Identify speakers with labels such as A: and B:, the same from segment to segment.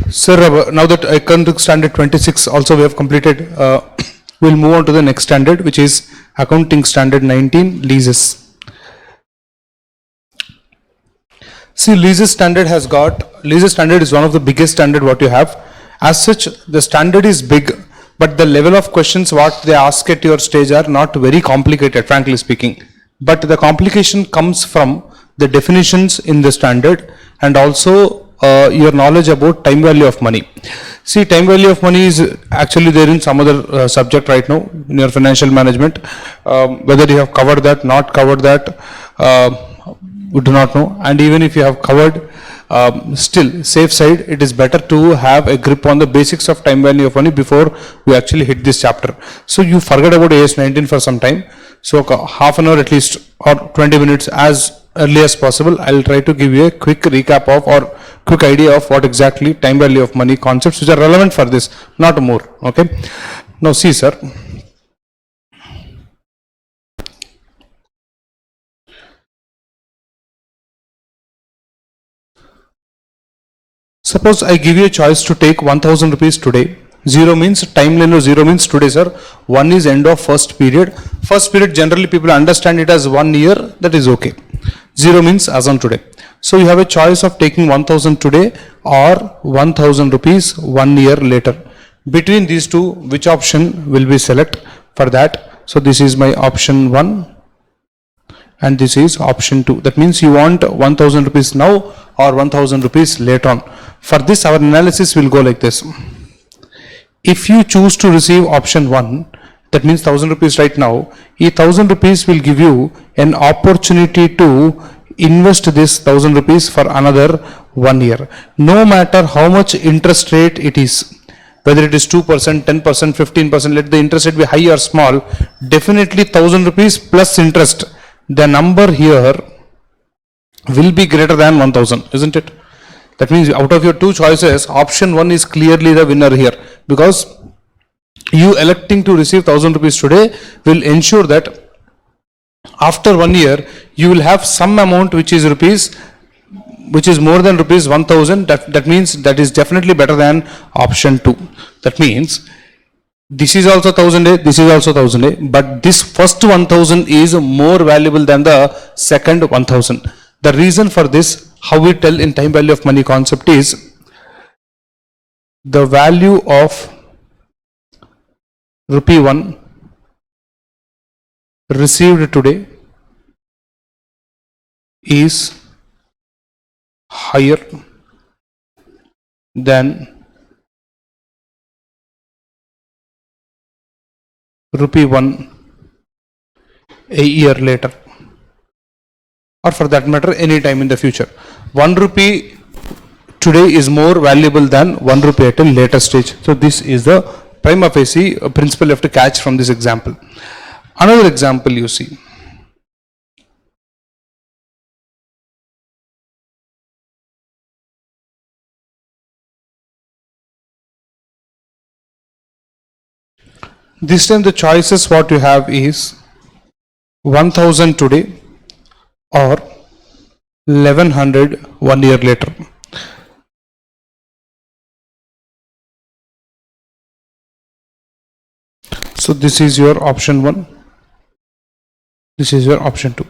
A: Sir, now that I come to standard 26, also we have completed, we'll move on to the next standard, which is accounting standard 19, leases. See, leases standard is one of the biggest standard what you have. As such, the standard is big, but the level of questions what they ask at your stage are not very complicated, frankly speaking. But the complication comes from the definitions in the standard and also your knowledge about time value of money. See, time value of money is actually there in some other subject right now in your financial management. Whether you have covered that, not covered that, we do not know. And even if you have covered, still safe side, it is better to have a grip on the basics of time value of money before we actually hit this chapter. So you forget about AS 19 for some time. So half an hour at least or 20 minutes as early as possible, I'll try to give you a quick recap of or quick idea of what exactly time value of money concepts which are relevant for this, not more. Okay. Now see, sir. Suppose I give you a choice to take 1000 rupees today. 0 means timeline of 0 means today, sir. 1 is end of first period. First period generally people understand it as 1 year, that is okay. 0 means as on today. So you have a choice of taking 1000 today or 1000 rupees 1 year later. Between these two, which option will we select for that? So this is my option 1 and this is option 2. That means you want 1000 rupees now or 1000 rupees later on. For this, our analysis will go like this. If you choose to receive option 1, that means 1000 rupees right now, 1000 rupees will give you an opportunity to invest this 1000 rupees for another 1 year. No matter how much interest rate it is, whether it is 2%, 10%, 15%, let the interest rate be high or small, definitely 1000 rupees plus interest, the number here will be greater than 1000, isn't it? That means out of your two choices, option 1 is clearly the winner here, because you electing to receive 1000 rupees today will ensure that after 1 year you will have some amount which is more than rupees 1000. That means that is definitely better than option 2. That means this is also 1000A, this is also 1000A, but this first 1000 is more valuable than the second 1000. The reason for this, how we tell in time value of money concept, is the value of rupee 1 received today is higher than rupee 1 a year later, or for that matter any time in the future. 1 rupee today is more valuable than 1 rupee at a later stage. So this is the prima facie principle you have to catch from this example. Another example you see. This time the choices what you have is 1000 today or 1100 1 year later. So this is your option 1, this is your option 2.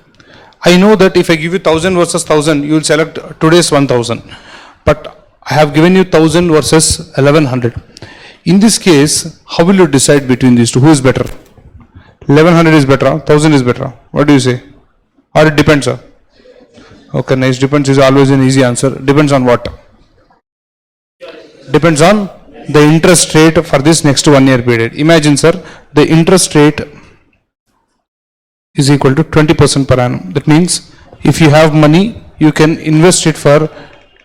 A: I know that if I give you 1000 versus 1000, you will select today's 1000, but I have given you 1000 versus 1100. In this case, how will you decide between these two? Who is better? 1100 is better, 1000 is better. What do you say? Or it depends, sir? Okay, nice. Depends is always an easy answer. Depends on what? Depends on the interest rate for this next 1 year period. Imagine, sir, the interest rate is equal to 20% per annum. That means if you have money, you can invest it for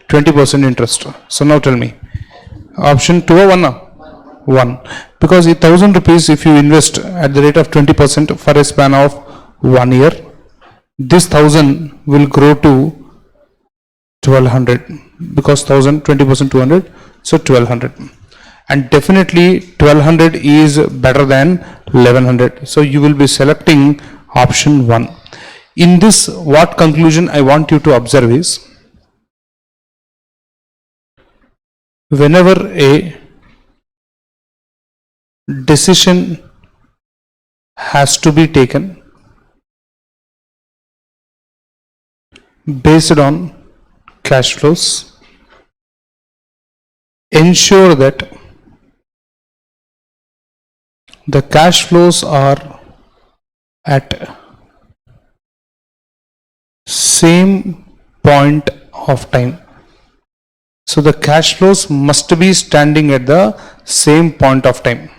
A: 20% interest. So now tell me, option 2 or 1? 1. Because 1000 rupees, if you invest at the rate of 20% for a span of 1 year, this 1000 will grow to 1200, because 1000, 20%, 200, so 1200. And definitely 1200 is better than 1100. So you will be selecting option 1. In this, what conclusion I want you to observe is, whenever a decision has to be taken based on cash flows, ensure that the cash flows are at same point of time. So the cash flows must be standing at the same point of time.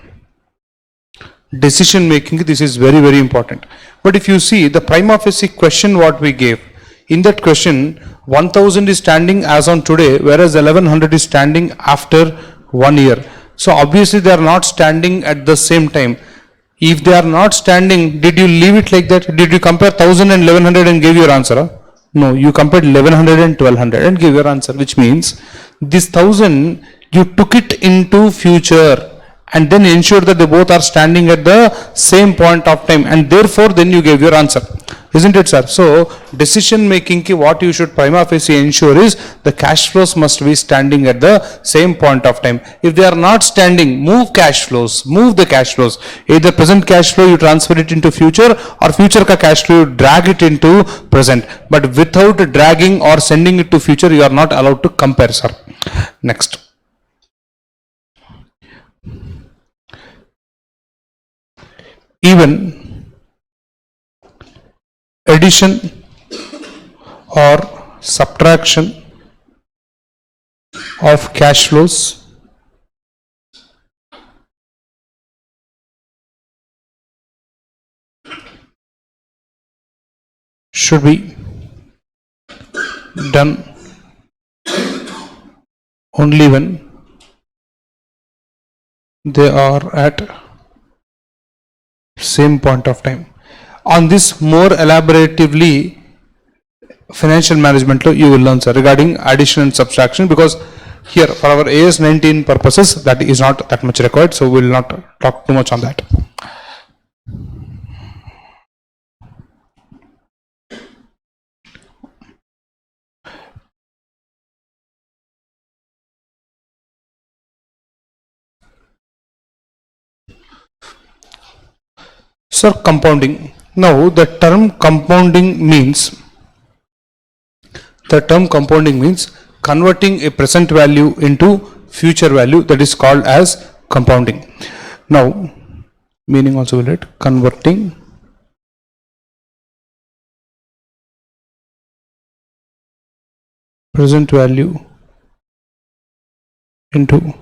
A: Decision making, this is very, very important. But if you see the prima facie question what we gave, in that question 1000 is standing as on today, whereas 1100 is standing after 1 year. So obviously they are not standing at the same time. If they are not standing, did you leave it like that? Did you compare 1000 and 1100 and give your answer? Huh? No, you compared 1100 and 1200 and give your answer, which means this 1000 you took it into future and then ensure that they both are standing at the same point of time, and therefore then you gave your answer, isn't it, sir? So decision making ki what you should prima facie ensure is the cash flows must be standing at the same point of time. If they are not standing, move cash flows, move the cash flows. Either present cash flow you transfer it into future, or future ka cash flow you drag it into present. But without dragging or sending it to future, you are not allowed to compare, sir. Next. Even addition or subtraction of cash flows should be done only when they are at same point of time. On this more elaboratively financial management law you will learn, sir, regarding addition and subtraction, because here for our AS 19 purposes that is not that much required, so we will not talk too much on that. Sir, compounding. Now the term compounding means converting a present value into future value, that is called as compounding. Now meaning also will it converting present value into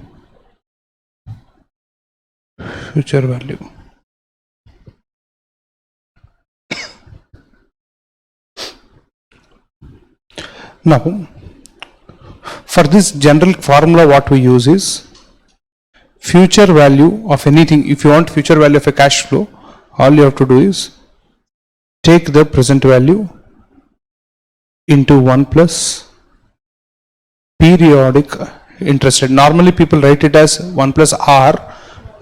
A: future value. Now, for this general formula what we use is future value of anything. If you want future value of a cash flow, all you have to do is take the present value into 1 plus periodic interest rate. Normally people write it as 1 plus R,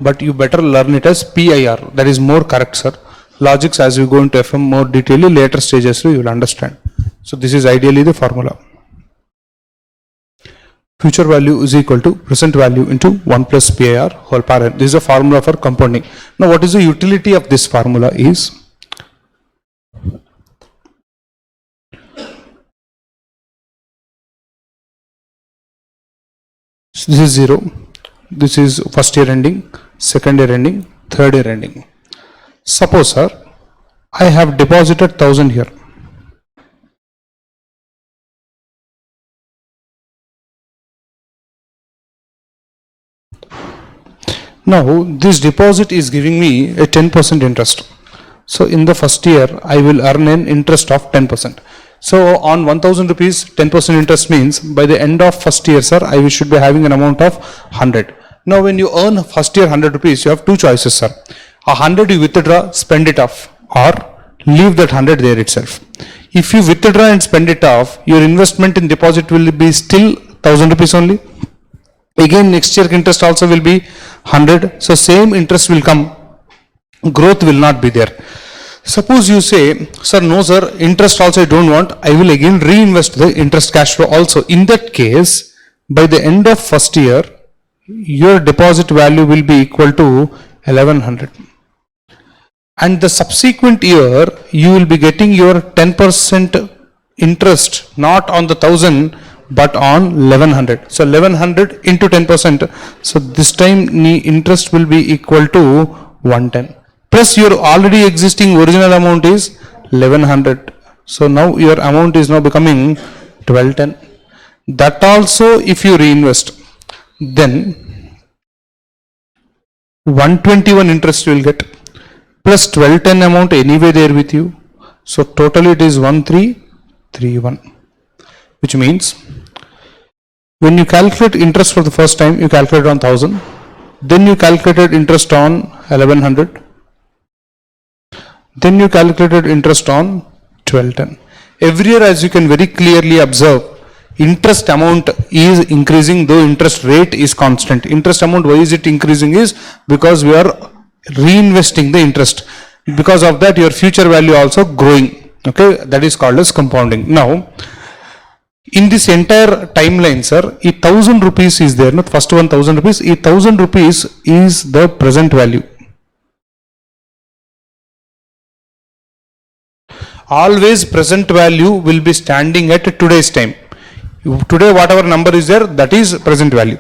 A: but you better learn it as PIR. That is more correct, sir. Logics, as we go into FM more detail, later stages you will understand. So this is ideally the formula. Future value is equal to present value into 1 plus PIR whole power n. This is a formula for compounding. Now what is the utility of this formula is, so this is 0, this is first year ending, second year ending, third year ending. Suppose, sir, I have deposited 1000 here. Now this deposit is giving me a 10% interest. So in the first year I will earn an interest of 10%. So on 1000 rupees 10% interest means by the end of first year, sir, I should be having an amount of 100. Now when you earn first year 100 rupees, you have two choices, sir. 100 you withdraw, spend it off, or leave that 100 there itself. If you withdraw and spend it off, your investment in deposit will be still 1000 rupees only. Again next year interest also will be 100. So same interest will come, growth will not be there. Suppose you say, sir, no sir, interest also I don't want, I will again reinvest the interest cash flow also. In that case, By the end of first year, your deposit value will be equal to 1100. And the subsequent year, you will be getting your 10% interest, not on the 1000, but on 1100. So 1100 into 10%. So this time the interest will be equal to 110. Plus your already existing original amount is 1100. So now your amount is now becoming 1210. That also if you reinvest, then 121 interest you will get, plus 1210 amount anyway there with you. So total it is 1331, which means when you calculate interest for the first time, you calculate on 1000, then you calculated interest on 1100, then you calculated interest on 1210. Every year, as you can very clearly observe, interest amount is increasing though interest rate is constant. Interest amount, why is it increasing, is because we are reinvesting the interest. Because of that, your future value also growing. Okay, that is called as compounding. Now, in this entire timeline, sir, 1000 rupees is there, not first 1000 rupees. 1000 rupees is the present value. Always present value will be standing at today's time. Today whatever number is there, that is present value.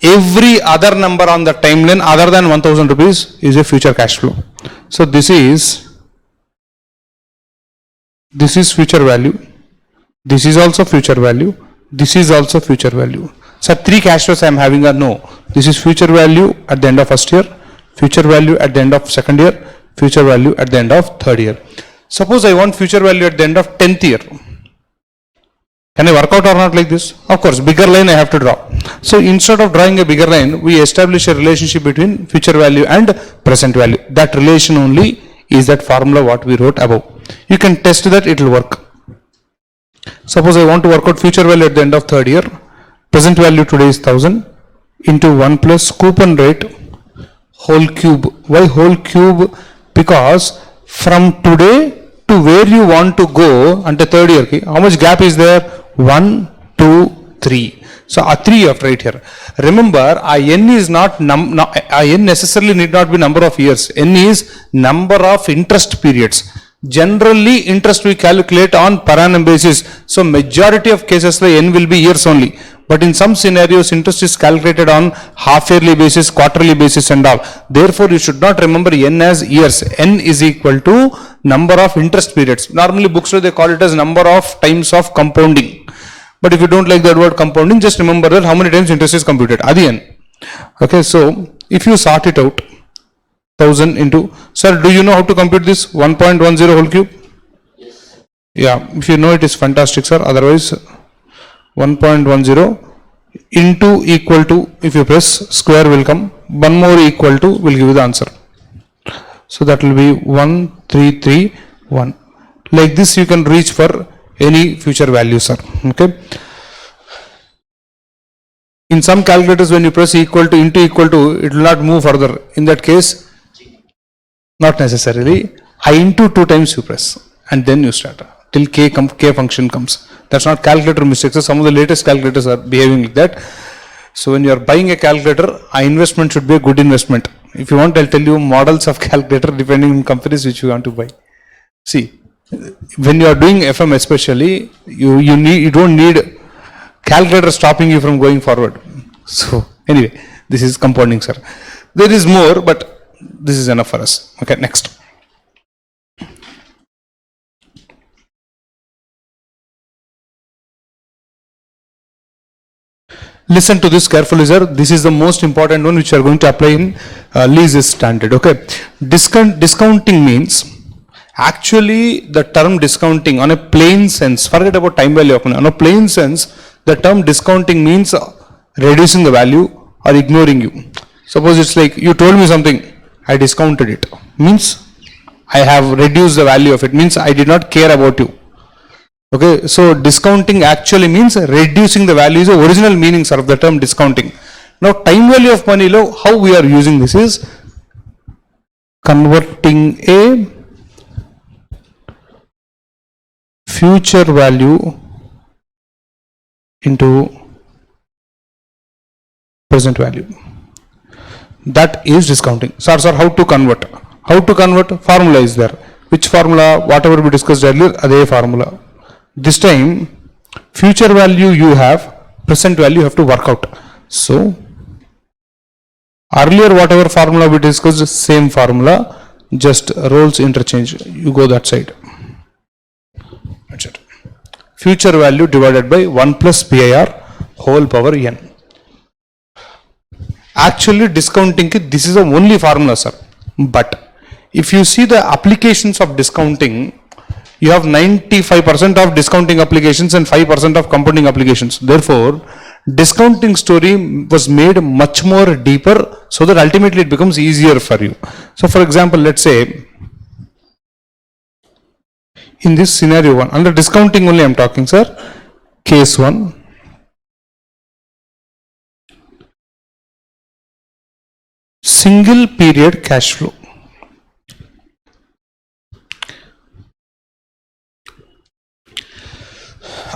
A: Every other number on the timeline other than 1000 rupees is a future cash flow. So this is future value. This is also future value. This is also future value. So 3 cash flows I am having a no. This is future value at the end of first year, future value at the end of second year, future value at the end of third year. Suppose I want future value at the end of 10th year. Can I work out or not like this? Of course, bigger line I have to draw. So instead of drawing a bigger line, we establish a relationship between future value and present value. That relation only is that formula what we wrote above. You can test that, it will work. Suppose I want to work out future value at the end of third year. Present value today is 1000 into 1 plus coupon rate whole cube. Why whole cube? Because from today to where you want to go until third year, how much gap is there? 1, 2, 3. So a 3 you have to write here. Remember, n is not n necessarily need not be number of years. N is number of interest periods. Generally, interest we calculate on per annum basis. So majority of cases the n will be years only. But in some scenarios, interest is calculated on half yearly basis, quarterly basis and all. Therefore, you should not remember n as years. N is equal to number of interest periods. Normally, books they call it as number of times of compounding. But if you don't like that word compounding, just remember that how many times interest is computed. Adi n. Okay, so if you sort it out, 1000 into, sir, do you know how to compute this 1.10 whole cube? Yes. Yeah, if you know it is fantastic, sir. Otherwise, 1.10 into equal to, if you press square will come, one more equal to will give you the answer. So that will be 1331. Like this you can reach for any future value, sir. Okay. In some calculators when you press equal to into equal to, it will not move further. In that case, not necessarily. I into 2 times you press and then you start till k function comes. That's not calculator mistakes. So some of the latest calculators are behaving like that. So when you are buying a calculator, an investment should be a good investment. If you want, I'll tell you models of calculator depending on companies which you want to buy. See, when you are doing FM especially, you don't need calculator stopping you from going forward. So anyway, this is compounding, sir. There is more, but this is enough for us. Okay, next. Listen to this carefully, sir. This is the most important one which you are going to apply in lease standard. Okay. Discounting means, actually the term discounting on a plain sense, forget about time value, on a plain sense, the term discounting means reducing the value or ignoring you. Suppose it's like you told me something, I discounted it. Means I have reduced the value of it. Means I did not care about you. Okay, so discounting actually means reducing the value is the original meanings of the term discounting. Now time value of money, how we are using this is converting a future value into present value. That is discounting. Sir, how to convert? How to convert? Formula is there. Which formula? Whatever we discussed earlier, adhe formula. This time, future value you have, present value you have to work out. So, earlier whatever formula we discussed, same formula, just roles interchange. You go that side. That's it. Future value divided by 1 plus PIR whole power n. Actually, discounting, this is the only formula, sir. But if you see the applications of discounting, you have 95% of discounting applications and 5% of compounding applications. Therefore, discounting story was made much more deeper so that ultimately it becomes easier for you. So, for example, let's say in this scenario 1, under discounting only I am talking, sir. Case 1. Single period cash flow.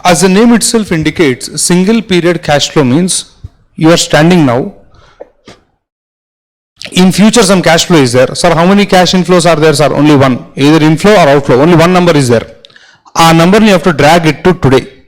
A: As the name itself indicates, single period cash flow means you are standing now. In future some cash flow is there. Sir, how many cash inflows are there, sir? Only one. Either inflow or outflow. Only one number is there. Our number you have to drag it to today.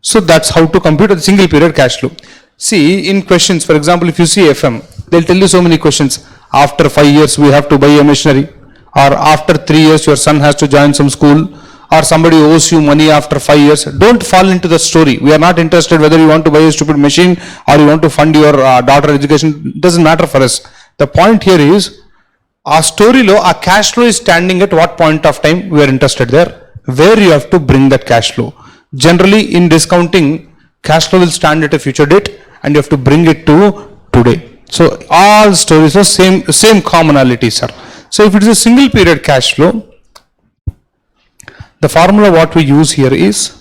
A: So that's how to compute a single period cash flow. See, in questions, for example, if you see FM, they'll tell you so many questions. After 5 years, we have to buy a machinery. Or after 3 years, your son has to join some school. Or somebody owes you money after 5 years. Don't fall into the story. We are not interested whether you want to buy a stupid machine or you want to fund your daughter education. It doesn't matter for us. The point here is, our story low, our cash flow is standing at what point of time we are interested there. Where you have to bring that cash flow. Generally, in discounting, cash flow will stand at a future date and you have to bring it to today. So all stories are same commonalities, sir. So if it is a single period cash flow, the formula what we use here is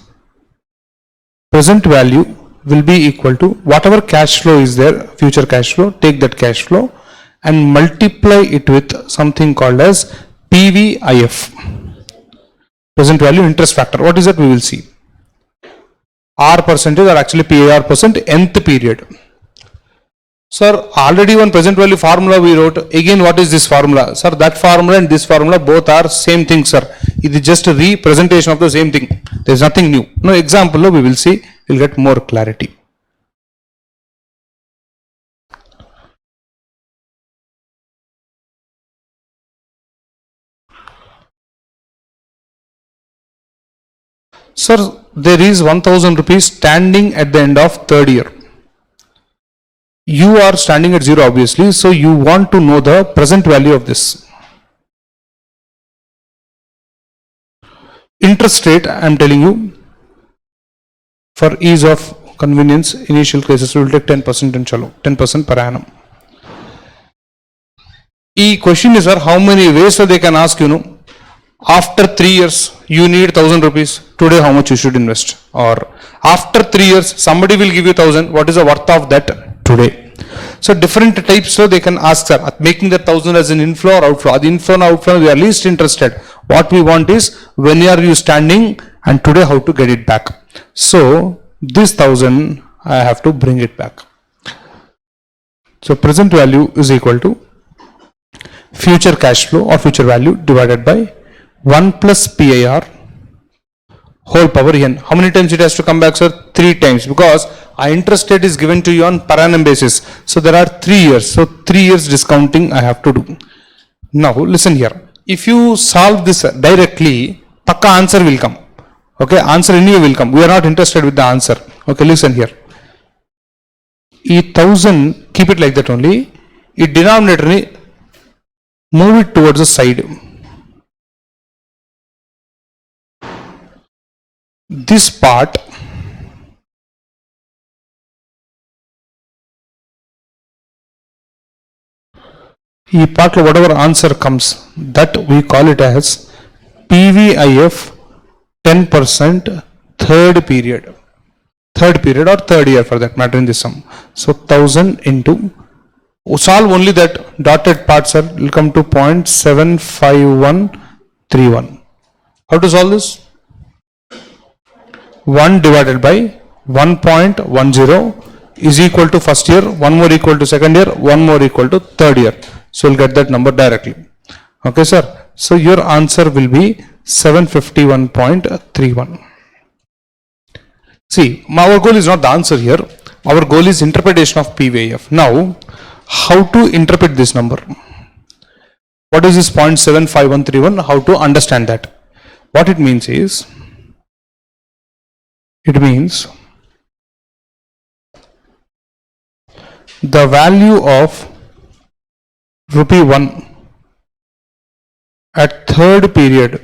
A: present value will be equal to whatever cash flow is there, future cash flow, take that cash flow and multiply it with something called as PVIF, present value interest factor. What is that? We will see. R percentage or actually PAR percent nth period. Sir, already one present value formula we wrote. Again, what is this formula? Sir, that formula and this formula both are same thing, sir. It is just a representation of the same thing. There is nothing new. No example, we will see. We will get more clarity. Sir, there is 1000 rupees standing at the end of third year. You are standing at 0 obviously, so you want to know the present value of this. Interest rate, I am telling you, for ease of convenience, initial cases we will take 10% and chalo, 10% per annum. The question is, sir, how many ways so they can ask, after 3 years you need 1000 rupees, today how much you should invest? Or after 3 years somebody will give you 1000, what is the worth of that today? So different types, so they can ask, sir, making that 1000 as an inflow or outflow. The inflow and outflow we are least interested. What we want is when are you standing and today how to get it back. So this 1000 I have to bring it back. So present value is equal to future cash flow or future value divided by 1 plus PIR whole power n. How many times it has to come back, sir? 3 times, because our interest rate is given to you on per annum basis. So there are 3 years. So 3 years discounting I have to do. Now listen here. If you solve this directly, pakka answer will come. Okay, answer anyway will come. We are not interested with the answer. Okay, listen here. E 1000, keep it like that only. E denominator, move it towards the side. This part whatever answer comes, that we call it as PVIF 10% third period or third year for that matter in this sum. So 1000 into, solve only that dotted part, sir, will come to 0.75131. How to solve this? 1 divided by 1.10 is equal to first year, one more equal to second year, one more equal to third year. So you'll get that number directly. Okay, sir. So your answer will be 751.31. See, our goal is not the answer here. Our goal is interpretation of PVIF. Now, how to interpret this number? What is this 0.75131? How to understand that? What it means is, it means the value of rupee 1 at third period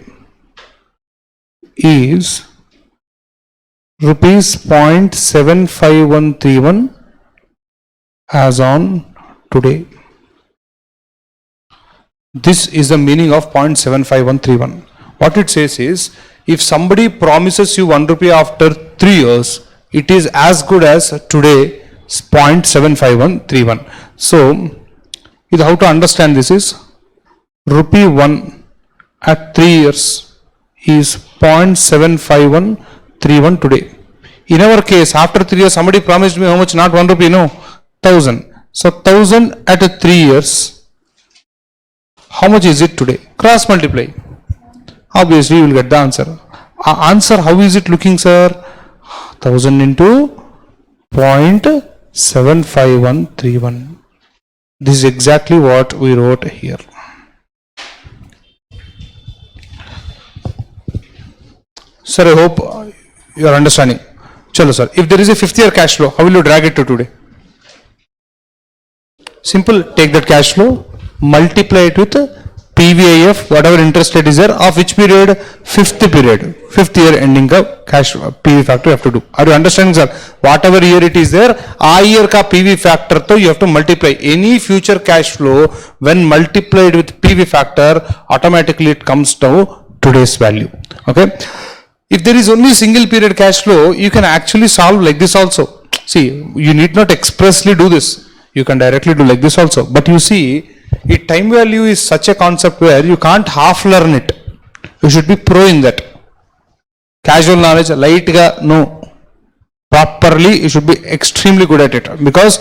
A: is rupees 0.75131 as on today. This is the meaning of 0.75131. What it says is, if somebody promises you 1 rupee after 3 years, it is as good as today 0.75131. So, how to understand this is, rupee 1 at 3 years is 0.75131 today. In our case, after 3 years, somebody promised me how much? Not 1 rupee, no, 1000. So 1000 at 3 years, how much is it today? Cross multiply. Obviously, you will get the answer. Answer, how is it looking, sir? 1000 into 0.75131. This is exactly what we wrote here. Sir, I hope you are understanding. Chalo, sir. If there is a 5th year cash flow, how will you drag it to today? Simple. Take that cash flow, multiply it with PVIF, whatever interest rate is there, of which period? 5th period. 5th year ending ka cash PV factor you have to do. Are you understanding, sir? Whatever year it is there, a year ka PV factor to you have to multiply. Any future cash flow, when multiplied with PV factor, automatically it comes to today's value. Okay. If there is only single period cash flow, you can actually solve like this also. See, you need not expressly do this. You can directly do like this also. But you see, time value is such a concept where you can't half learn it. You should be pro in that. Casual knowledge, light ga, no. Properly, you should be extremely good at it. Because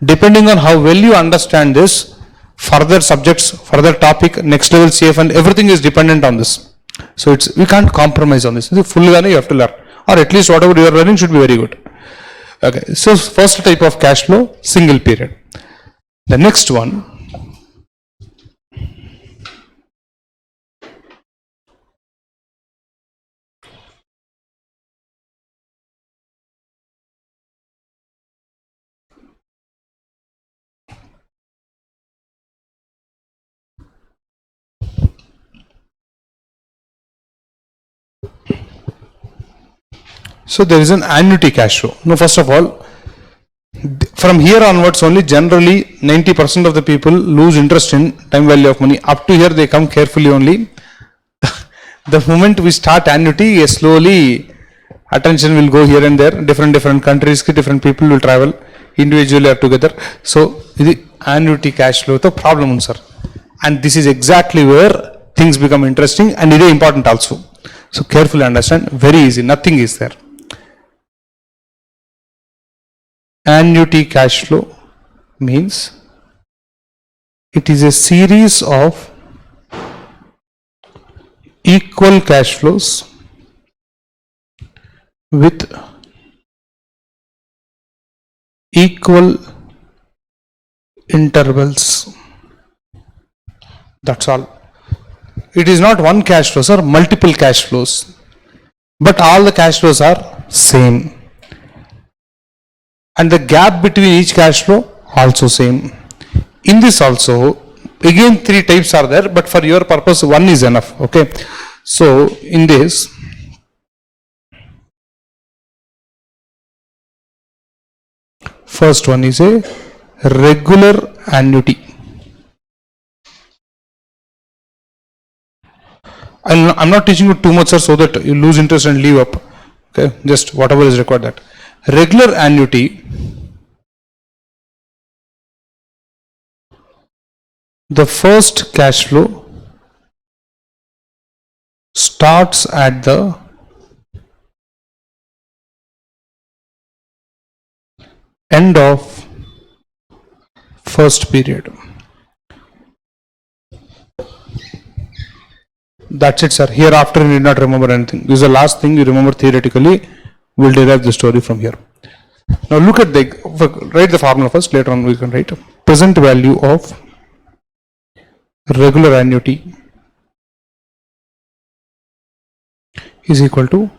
A: depending on how well you understand this, further subjects, further topic, next level CF and everything is dependent on this. So we can't compromise on this. Fully you have to learn, or at least whatever you are learning should be very good. Okay. So first type of cash flow, single period. The next one, so there is an annuity cash flow. Now, first of all, from here onwards only generally 90% of the people lose interest in time value of money. Up to here they come carefully only. The moment we start annuity, slowly attention will go here and there. Different countries, different people will travel individually or together. So the annuity cash flow the problem, sir. And this is exactly where things become interesting and it is important also. So carefully understand. Very easy. Nothing is there. Annuity cash flow means it is a series of equal cash flows with equal intervals. That's all. It is not one cash flow, sir, multiple cash flows, but all the cash flows are same. And the gap between each cash flow also same. In this also, again 3 types are there, but for your purpose, 1 is enough. Okay. So in this, first one is a regular annuity. I'm not teaching you too much, sir, so that you lose interest and leave up. Okay, just whatever is required that. Regular annuity, the first cash flow starts at the end of first period. That's it, sir. Hereafter, you need not remember anything. This is the last thing you remember theoretically. We'll derive the story from here. Now look at write the formula first. Later on we can write present value of regular annuity is equal to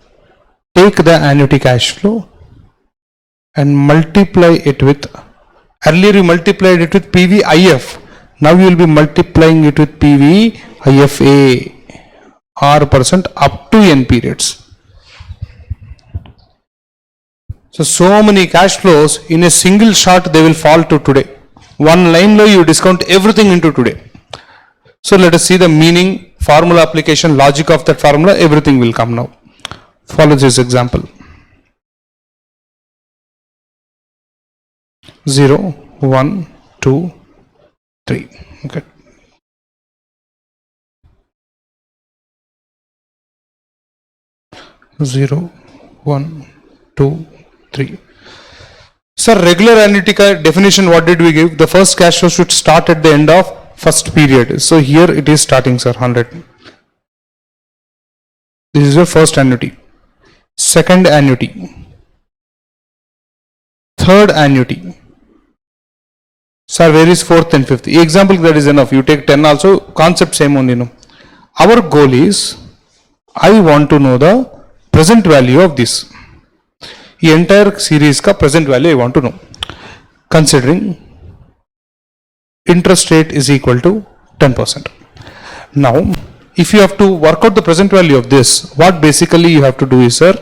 A: take the annuity cash flow and multiply it with, earlier you multiplied it with PVIF. Now you will be multiplying it with PVIFA R% up to n periods. So many cash flows in a single shot they will fall to today. One line low you discount everything into today. So let us see the meaning, formula application, logic of that formula, everything will come now. Follow this example. 0, 1, 2, 3. Okay. Zero, 1, 2, 3. Sir, regular annuity definition, what did we give? The first cash flow should start at the end of first period. So here it is starting, sir, 100. This is your first annuity. Second annuity. Third annuity. Sir, where is fourth and fifth? Example, that is enough. You take 10 also, concept same only. No. Our goal is, I want to know the present value of this. The entire series ka present value I want to know. Considering interest rate is equal to 10%. Now, if you have to work out the present value of this, what basically you have to do is, sir,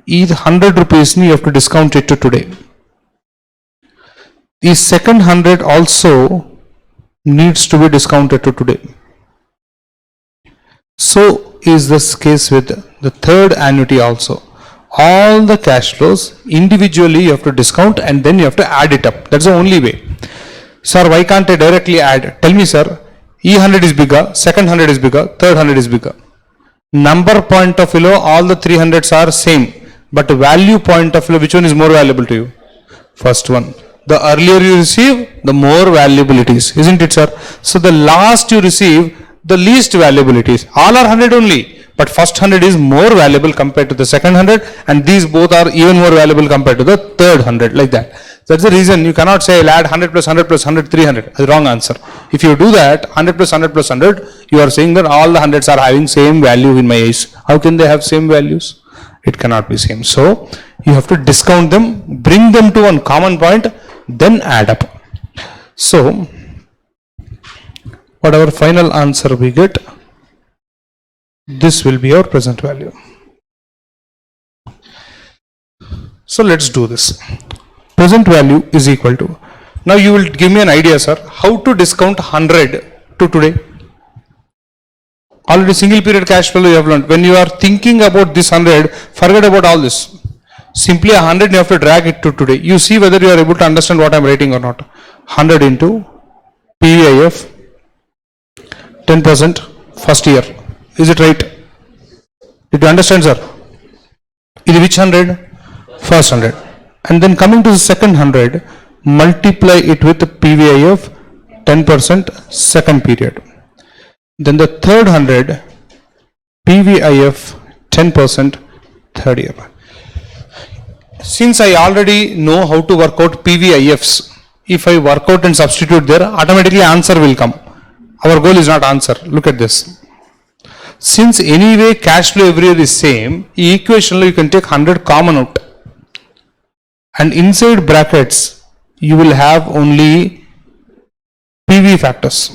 A: is 100 rupees you have to discount it to today. The second 100 also needs to be discounted to today. So is this case with the third annuity also. All the cash flows individually you have to discount and then you have to add it up. That's the only way. Sir, why can't I directly add? Tell me, sir, E100 is bigger, second 100 is bigger, third 100 is bigger. Number point of view, all the 300s are same. But value point of view, which one is more valuable to you? First one. The earlier you receive, the more valuable it is. Isn't it, sir? So the last you receive, the least valuable it is. All are 100 only. But first 100 is more valuable compared to the second 100. And these both are even more valuable compared to the third 100. Like that. That's the reason you cannot say I'll add 100 plus 100 plus 100, 300. That's the wrong answer. If you do that, 100 plus 100 plus 100, you are saying that all the hundreds are having same value in my eyes. How can they have same values? It cannot be same. So you have to discount them, bring them to one common point, then add up. So whatever final answer we get, this will be our present value. So let's do this. Present value is equal to, now you will give me an idea, sir, how to discount 100 to today. Already single period cash flow you have learned. When you are thinking about this 100, forget about all this. Simply 100 you have to drag it to today. You see whether you are able to understand what I am writing or not. 100 into PVIF 10% first year. Is it right? Did you understand, sir? In which 100? First 100. And then coming to the second 100, multiply it with the PVIF 10% second period. Then the third 100, PVIF 10% third year. Since I already know how to work out PVIFs, if I work out and substitute there, automatically answer will come. Our goal is not answer. Look at this. Since anyway cash flow every year is same, equation you can take 100 common out. And inside brackets, you will have only PV factors.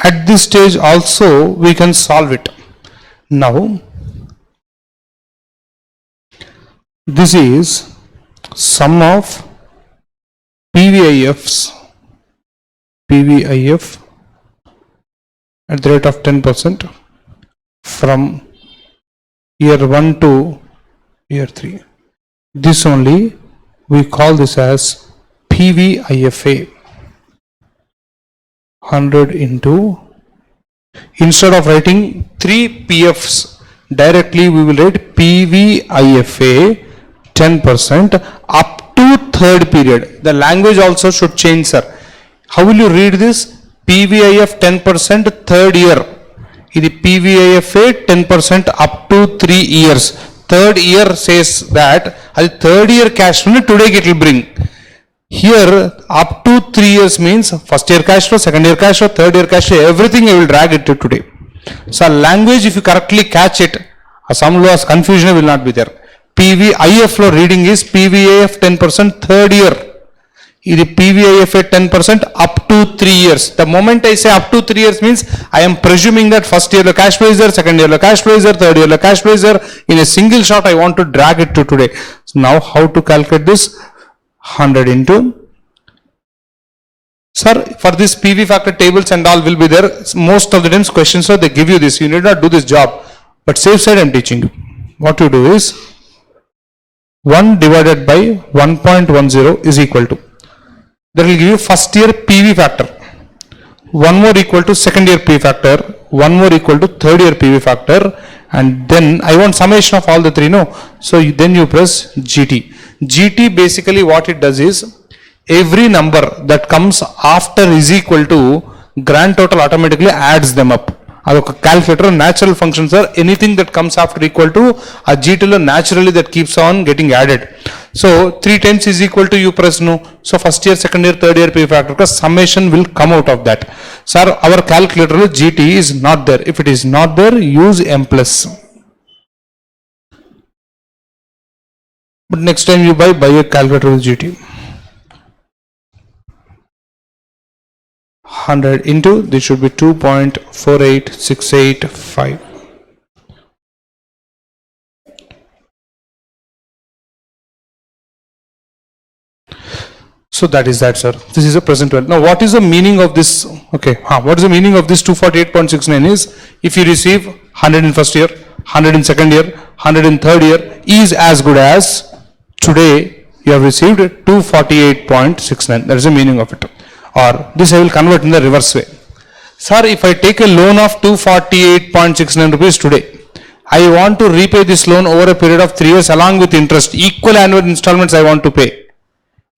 A: At this stage also we can solve it. Now this is sum of PVIF at the rate of 10% from year 1 to year 3. This only we call this as PVIFA. 100 into Instead of writing 3 PFs, directly we will write PVIFA 10% up to third period. The language also should change, sir. How will you read this? PVIF 10% third year. This PVIFA 10% up to 3 years. Third year says that third year cash flow today it will bring. Here up to 3 years means first year cash flow, second year cash flow, third year cash flow, everything I will drag it to today. So language, if you correctly catch it, some loss confusion will not be there. PVIF flow reading is PVIF 10% third year. This PVIF 10% up to 3 years. The moment I say up to 3 years means I am presuming that first year cash flow is there, second year cash flow is there, third year cash flow is there. In a single shot I want to drag it to today. So now how to calculate this? 100 into, sir, for this PV factor tables and all will be there. Most of the times questions are they give you this, you need not do this job, but safe side I am teaching you. What you do is 1 divided by 1.10 is equal to, that will give you first year PV factor, 1 more equal to second year PV factor, 1 more equal to third year PV factor, and then I want summation of all the three, no? So then you press GT. GT basically what it does is, every number that comes after is equal to grand total automatically adds them up. Calculator natural functions are anything that comes after equal to a GT naturally that keeps on getting added. So 3 times is equal to, you press no. So first year, second year, third year PV factor, because summation will come out of that. Sir, our calculator GT is not there. If it is not there, use M plus. But next time you buy a calculator with GT. 100 into, this should be 2.48685. So that is that, sir. This is a present value. Now what is the meaning of this? Okay, what is the meaning of this 248.69 is, if you receive 100 in first year, 100 in second year, 100 in third year, is as good as today you have received 248.69. That is the meaning of it. Or this I will convert in the reverse way. Sir, if I take a loan of 248.69 rupees today, I want to repay this loan over a period of 3 years along with interest. Equal annual installments I want to pay.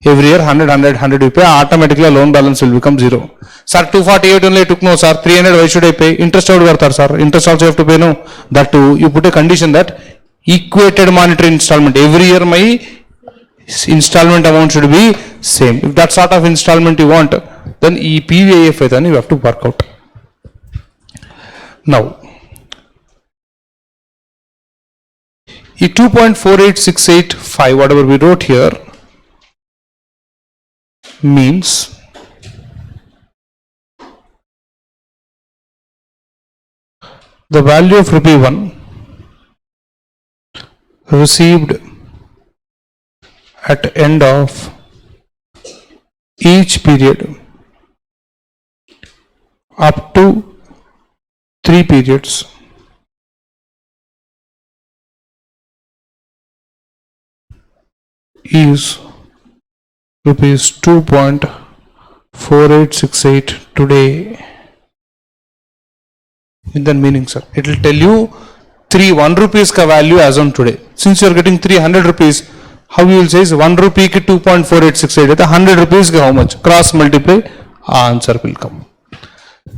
A: Every year 100 you pay, automatically loan balance will become 0. Sir, 248 only I took, no sir, 300 why should I pay? Interest out worth, sir, interest also you have to pay, no. That too, you put a condition that equated monetary installment. Every year my installment amount should be same. If that sort of installment you want, then PVIF then you have to work out. Now, 2.48685 whatever we wrote here means the value of rupee 1 received at end of each period up to 3 periods is rupees 2.4868 today. In that meaning, sir, it will tell you 1 rupees ka value as on today. Since you are getting 300 rupees, how you will say is 1 rupee ki 2.4868, 100 rupees ka how much? Cross multiply, answer will come.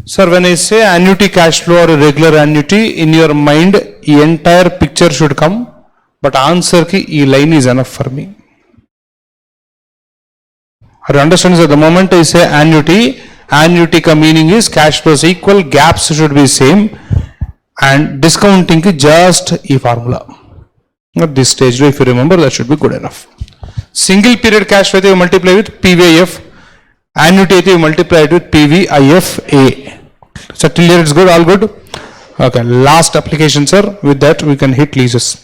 A: Sir, when I say annuity cash flow or regular annuity, in your mind, the entire picture should come, but answer ki e line is enough for me. Are you understand, sir? The moment I say annuity, annuity ka meaning is cash flows equal, gaps should be same, and discounting ki just e formula. At this stage, if you remember, that should be good enough. Single period cash flow you multiply with PVIF, annuity you multiply it with PVIFA. So till here it's good, all good? Okay, last application, sir. With that we can hit leases.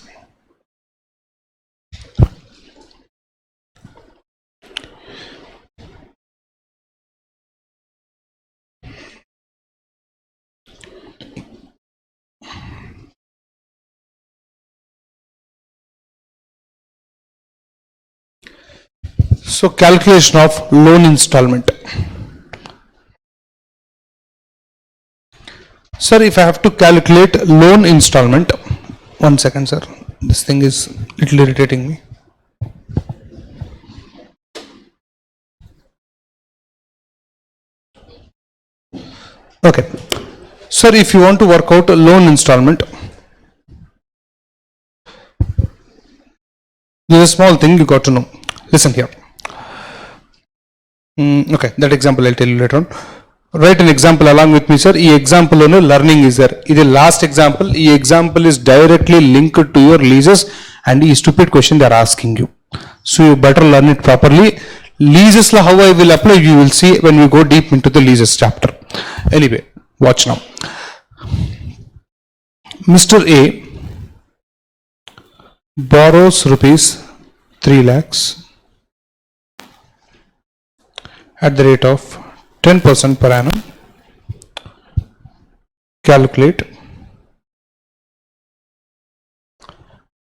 A: So calculation of loan installment. Sir, if I have to calculate loan installment, one second, sir. This thing is little irritating me. Okay. Sir, if you want to work out a loan installment, there's a small thing you got to know. Listen here. Okay, that example I'll tell you later on. Write an example along with me, sir. This example on learning is there. This is the last example. This example is directly linked to your leases and this stupid question they are asking you. So you better learn it properly. Leases la how I will apply, you will see when we go deep into the leases chapter. Anyway, watch now. Mr. A borrows rupees 3 lakhs at the rate of 10% per annum. Calculate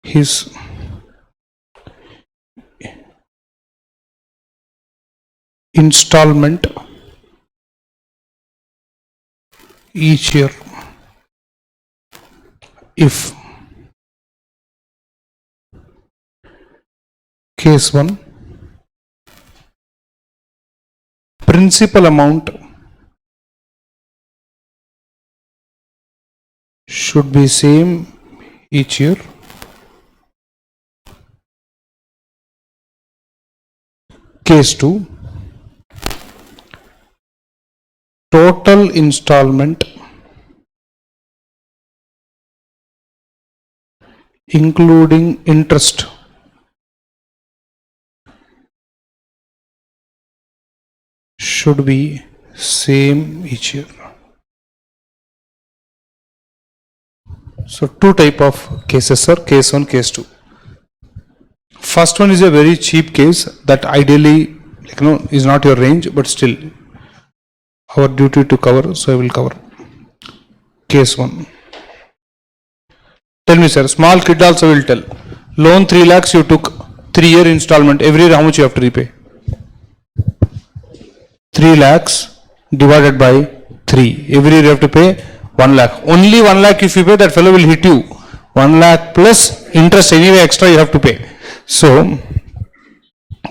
A: his installment each year if case 1 principal amount should be same each year. Case 2 total installment including interest should be same each year. So two type of cases, sir. Case 1, case 2. First one is a very cheap case that ideally is not your range, but still our duty to cover, so I will cover. Case 1. Tell me, sir, small kid also will tell. Loan 3 lakhs you took, 3-year installment, every year how much you have to repay? 3 lakhs divided by 3. Every year you have to pay 1 lakh. Only 1 lakh if you pay, that fellow will hit you. 1 lakh plus interest anyway extra you have to pay. So,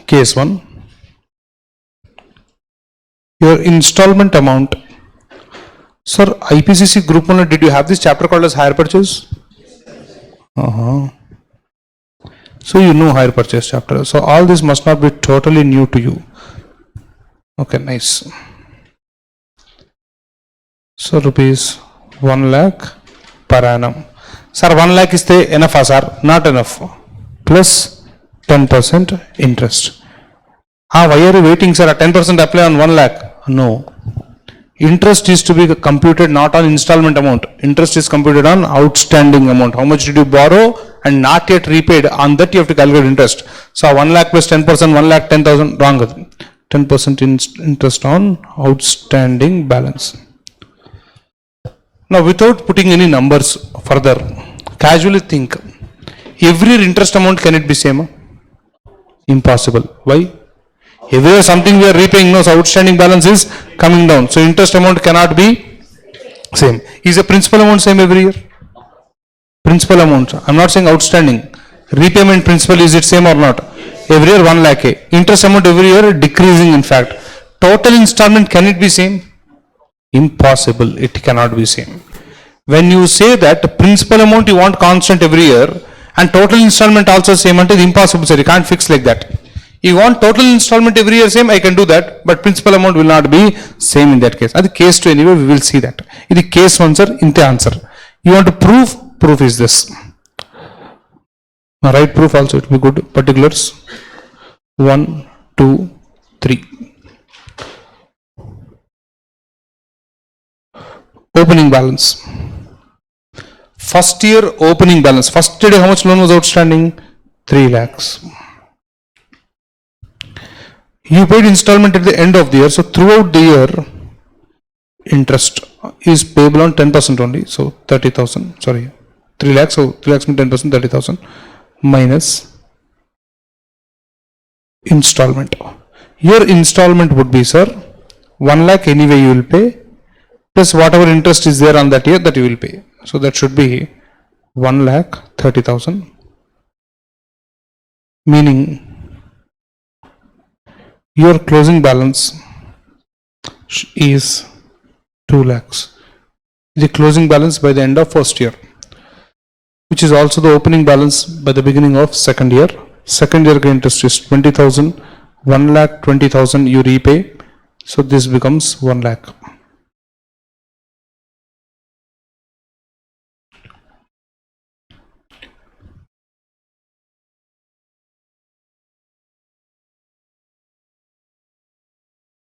A: case 1. Your installment amount. Sir, IPCC group 1, did you have this chapter called as hire purchase? So you know hire purchase chapter. So all this must not be totally new to you. Okay, nice. So rupees 1 lakh per annum. Sir, 1 lakh is the enough, sir? Not enough. Plus 10% interest. Why are you waiting, sir? 10% apply on 1 lakh? No. Interest is to be computed not on installment amount. Interest is computed on outstanding amount. How much did you borrow and not yet repaid? On that you have to calculate interest. So 1 lakh plus 10%, 1 lakh 10,000, wrong. 10% interest on outstanding balance. Now without putting any numbers further, casually think, every interest amount, can it be same? Impossible. Why? Every year something we are repaying, no, so outstanding balance is coming down. So interest amount cannot be same. Is the principal amount same every year? Principal amount. I am not saying outstanding. Repayment principal, is it same or not? Every year 1 lakh. Interest amount every year decreasing in fact. Total installment, can it be same? Impossible. It cannot be same. When you say that principal amount you want constant every year and total installment also same, it is impossible, sir. You can't fix like that. You want total installment every year same, I can do that, but principal amount will not be same in that case. At the case 2 anyway, we will see that. In the case 1, sir, in the answer. You want to prove? Proof is this. Write proof also, it will be good. Particulars 1, 2, 3. Opening balance. First year opening balance. First day how much loan was outstanding? 3 lakhs. You paid installment at the end of the year, so throughout the year, interest is payable on 10% only, so 30,000, sorry, 3 lakhs, so 3 lakhs means 10%, 30,000, minus installment. Your installment would be, sir, 1 lakh anyway you will pay, plus whatever interest is there on that year that you will pay. So that should be 1,30,000, meaning your closing balance is 2 lakhs. The closing balance by the end of first year, which is also the opening balance by the beginning of second year. Second year interest is 20,000, 1,20,000 you repay. So this becomes 1 lakh.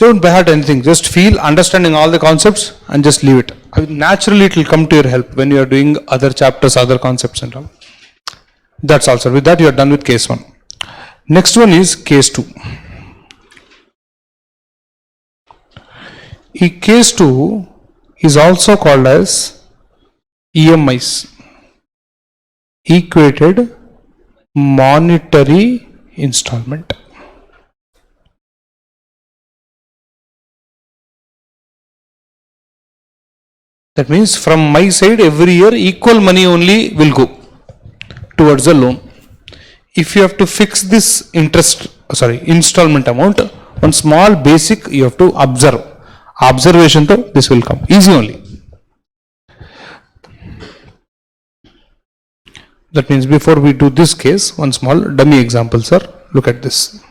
A: Don't by heart anything, just feel understanding all the concepts and just leave it. Naturally it will come to your help when you are doing other chapters, other concepts and all. That's all, sir. With that you are done with case 1. Next one is case 2. Case 2 is also called as EMIs, equated monetary installment. That means from my side every year equal money only will go towards the loan. If you have to fix this installment amount, one small basic you have to observe. Observation though this will come easy only. That means before we do this case, one small dummy example, sir. Look at this.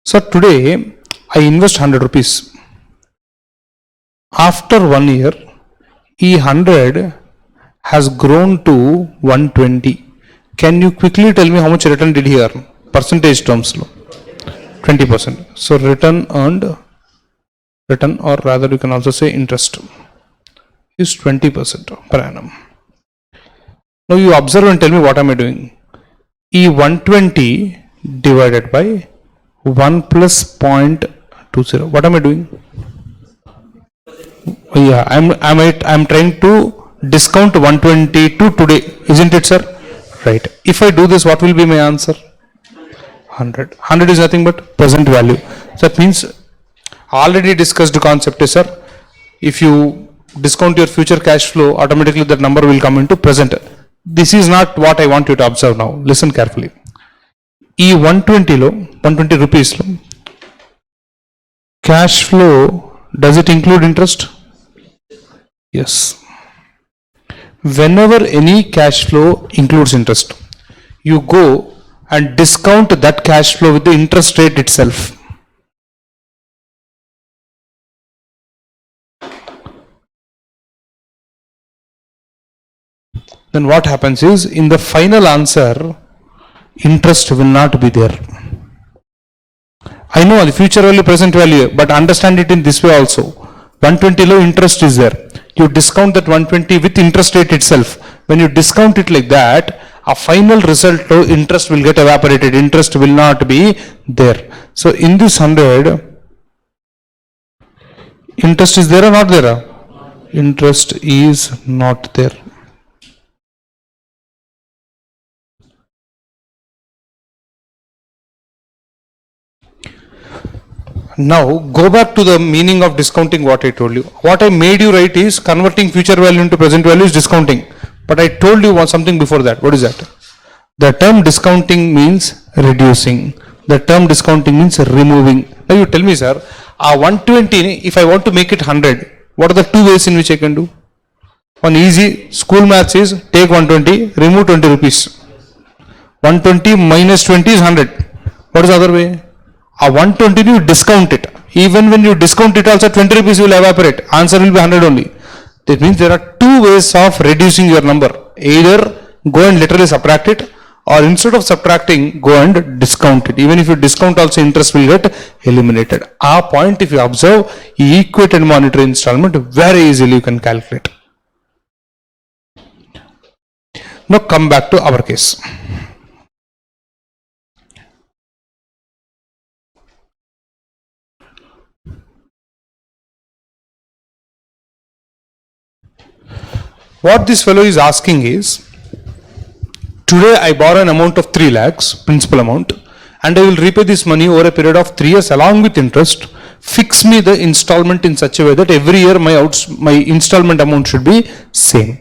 A: So today I invest 100 rupees. After 1 year, E100 has grown to 120. Can you quickly tell me how much return did he earn? Percentage terms, 20%. So return earned, or rather you can also say interest, is 20% per annum. Now you observe and tell me what am I doing? E120 divided by 1 plus 0.20. What am I doing? Yeah, I'm trying to discount 122 today, isn't it, sir? Right. If I do this, what will be my answer? 100. 100 is nothing but present value. So that means already discussed concept is, sir, if you discount your future cash flow, automatically that number will come into present. This is not what I want you to observe now. Listen carefully. E120 lo, 120 rupees lo, cash flow, does it include interest? Yes. Whenever any cash flow includes interest, you go and discount that cash flow with the interest rate itself. Then what happens is, in the final answer, interest will not be there. I know the future value, present value, but understand it in this way also. 120 low interest is there. You discount that 120 with interest rate itself. When you discount it like that, a final result low interest will get evaporated. Interest will not be there. So in this 100, interest is there or not there? Interest is not there. Now go back to the meaning of discounting what I told you. What I made you write is converting future value into present value is discounting. But I told you something before that. What is that? The term discounting means reducing. The term discounting means removing. Now you tell me, sir, 120, if I want to make it 100, what are the two ways in which I can do? One easy school maths is take 120, remove 20 rupees. 120 minus 20 is 100. What is the other way? 120 you discount it. Even when you discount it also 20 rupees will evaporate. Answer will be 100 only. That means there are two ways of reducing your number. Either go and literally subtract it, or instead of subtracting, go and discount it. Even if you discount also, interest will get eliminated. Our point, if you observe, equated monetary installment, very easily you can calculate. Now come back to our case. What this fellow is asking is, today I borrow an amount of 3 lakhs, principal amount, and I will repay this money over a period of 3 years along with interest. fix me the installment in such a way that every year my installment amount should be same.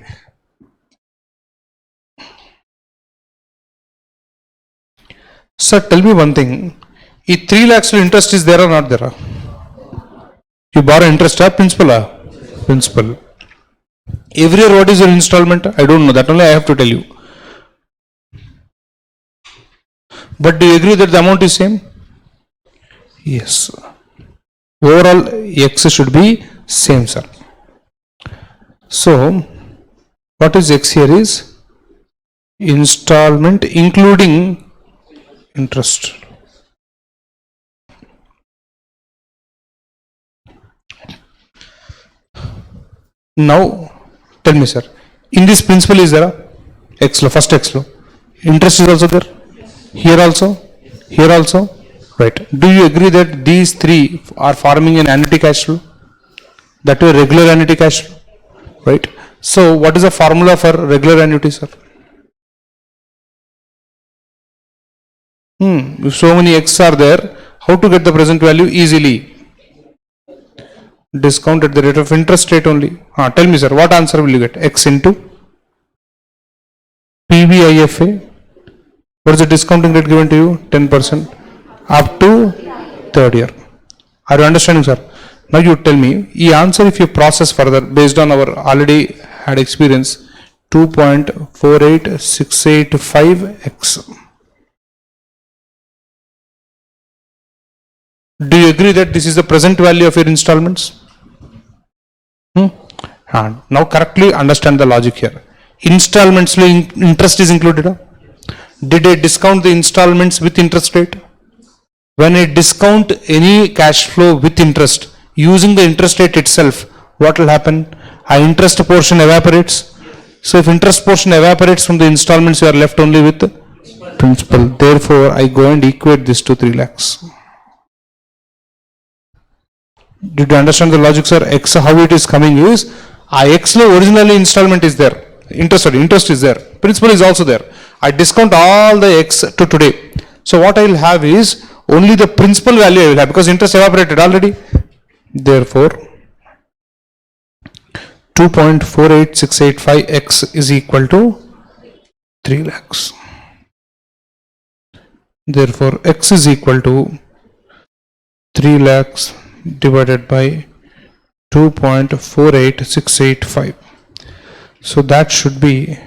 A: Sir, tell me one thing. If 3 lakhs interest is there or not there? You borrow interest or principal? Principal. Every year what is your installment? I don't know. That only I have to tell you. But do you agree that the amount is same? Yes. Overall X should be same, sir. So what is X here is installment including interest. Now tell me, sir, in this principal is there a X law, first X law, interest is also there, here also, right? Do you agree that these three are forming an annuity cash flow? That is regular annuity cash flow, right? So what is the formula for regular annuity, sir? If so many X are there, how to get the present value? Easily. Discount at the rate of interest rate only. Tell me, sir, what answer will you get? X into PVIFA. What is the discounting rate given to you? 10% up to third year. Are you understanding, sir? Now you tell me, the answer if you process further based on our already had experience, 2.48685x. Do you agree that this is the present value of your installments? Now correctly understand the logic here. Installments interest is included. Did I discount the installments with interest rate? When I discount any cash flow with interest using the interest rate itself, what will happen? Our interest portion evaporates. So if interest portion evaporates from the installments, you are left only with principal. Therefore, I go and equate this to 3 lakhs. Did you understand the logic, sir? X, how it is coming is, X low originally installment is there, interest is there, principal is also there. I discount all the X to today. So what I will have is only the principal value I will have because interest evaporated already. Therefore, 2.48685x is equal to 3 lakhs. Therefore, X is equal to 3 lakhs divided by 2.48685. So that should be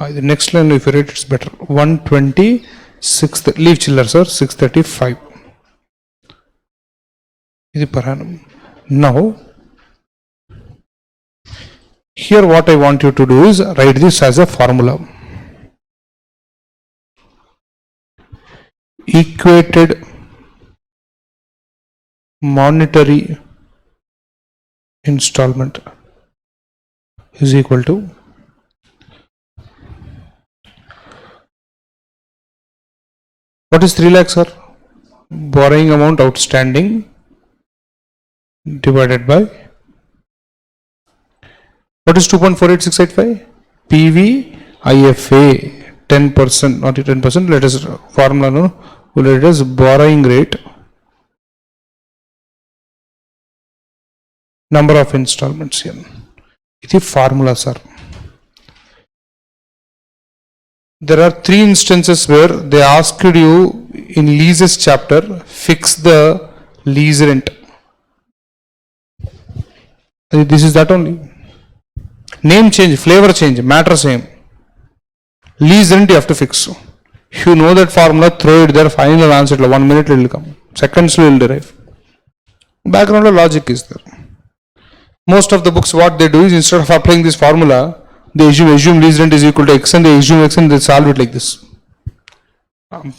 A: the next line. If you read it's better, 126, leave chiller, sir, 635 is per annum. Now here what I want you to do is write this as a formula. Equated monetary installment is equal to what is 3 lakhs, sir? Borrowing amount outstanding divided by what is 2.48685? PVIFA 10%, not 10%, let us formula, no, let us borrowing rate, number of installments here. It is formula, sir. There are 3 instances where they asked you in leases chapter, fix the lease rent. This is that only. Name change, flavor change, matter same. Lease rent you have to fix. If you know that formula, throw it there, final answer, 1 minute it will come. Seconds will derive. Background logic is there. Most of the books, what they do is instead of applying this formula, they assume lease rent is equal to X and they assume X and they solve it like this.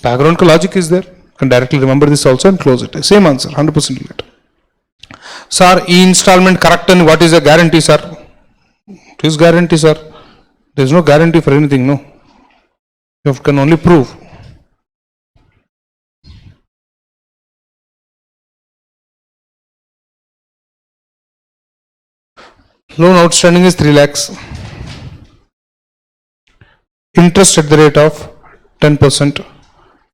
A: Background logic is there. You can directly remember this also and close it. Same answer, 100% get. Sir, installment correct and what is the guarantee, sir? It is guarantee, sir. There is no guarantee for anything, no. You can only prove. Loan outstanding is 3 lakhs. Interest at the rate of 10%.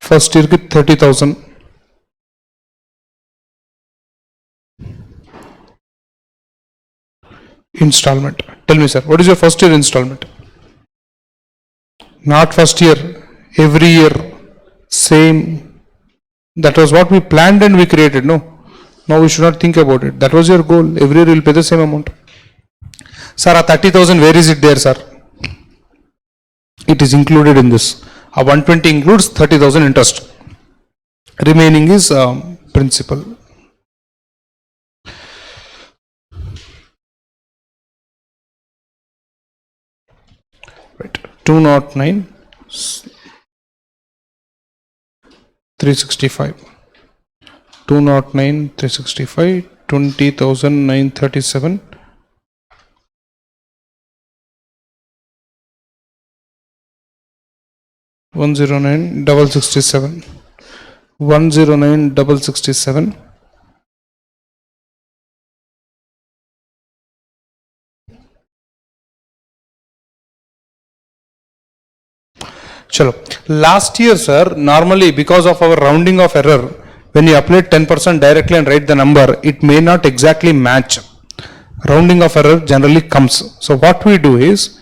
A: First year ki 30,000. Installment. Tell me, sir, what is your first year installment? Not first year, every year, same. That was what we planned and we created. No, now we should not think about it. That was your goal. Every year you will pay the same amount. Sir, 30,000, where is it there, sir? It is included in this. 120 includes 30,000 interest. Remaining is principal. Right. 209, 365. 209, 365, 20,937. 109,667. 109,667. 'Chalo. Last year, sir, normally because of our rounding of error, when you apply 10% directly and write the number, it may not exactly match. Rounding of error generally comes. So what we do is,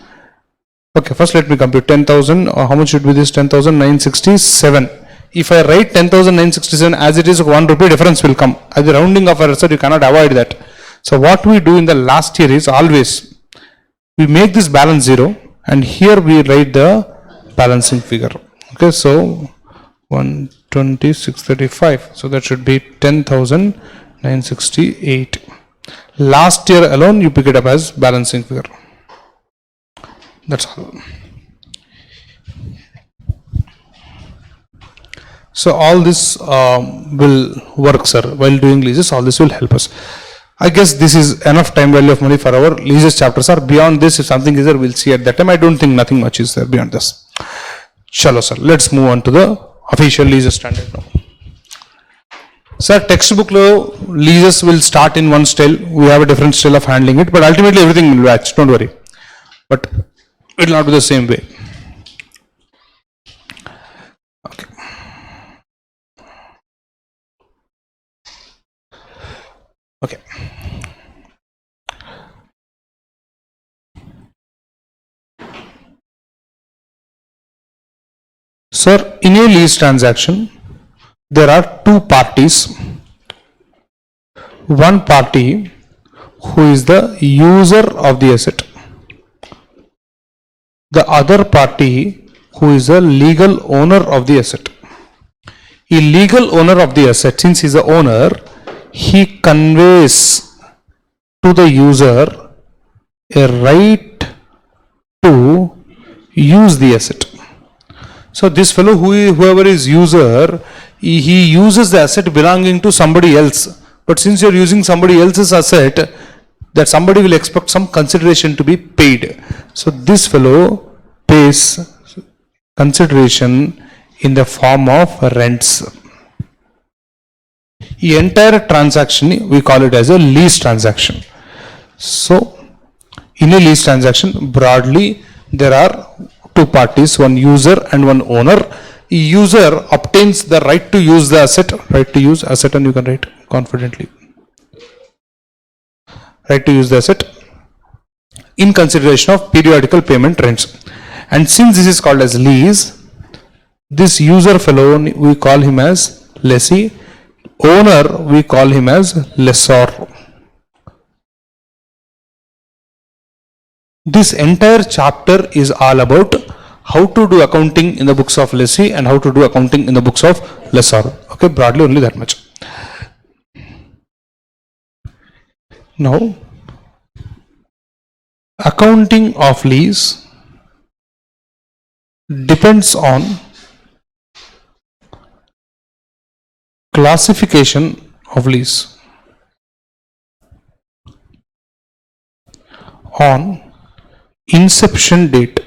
A: okay, first let me compute 10,000. How much should be this? 10,967. If I write 10,967 as it is, 1 rupee difference will come. As the rounding of error, sir, you cannot avoid that. So what we do in the last year is always, we make this balance 0 and here we write the balancing figure. Okay, so 120,635. So that should be 10,968. Last year alone, you pick it up as balancing figure. That's all. So all this will work, sir. While doing leases, all this will help us. I guess this is enough time value of money for our leases chapters. Sir, beyond this, if something is there, we'll see at that time. I don't think nothing much is there beyond this. Chalo, sir. Let's move on to the official leases standard now. Sir, textbook lo leases will start in one style. We have a different style of handling it, but ultimately everything will match. Don't worry. But it will not be the same way. Okay. Okay. Sir, in a lease transaction, there are two parties. One party who is the user of the asset. The other party who is the legal owner of the asset. A legal owner of the asset, since he is the owner, he conveys to the user a right to use the asset. So this fellow, whoever is user, he uses the asset belonging to somebody else. But since you are using somebody else's asset, that somebody will expect some consideration to be paid. So this fellow pays consideration in the form of rents. The entire transaction, we call it as a lease transaction. So in a lease transaction, broadly, there are two parties, one user and one owner. User obtains the right to use the asset, right to use asset, and you can write confidently. Right to use the asset in consideration of periodical payment rents. And since this is called as lease, this user fellow, we call him as lessee. Owner, we call him as lessor. This entire chapter is all about how to do accounting in the books of lessee and how to do accounting in the books of lessor. Okay, broadly only that much. Now, accounting of lease depends on classification of lease, on inception date,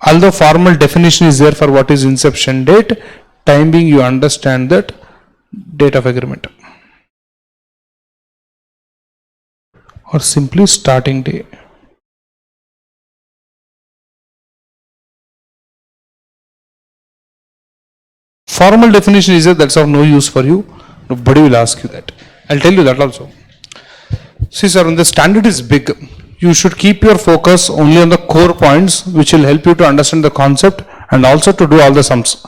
A: although formal definition is there for what is inception date, time being you understand that date of agreement or simply starting day. Formal definition is that that's of no use for you. Nobody will ask you that. I'll tell you that also. See, sir, when the standard is big, you should keep your focus only on the core points which will help you to understand the concept and also to do all the sums.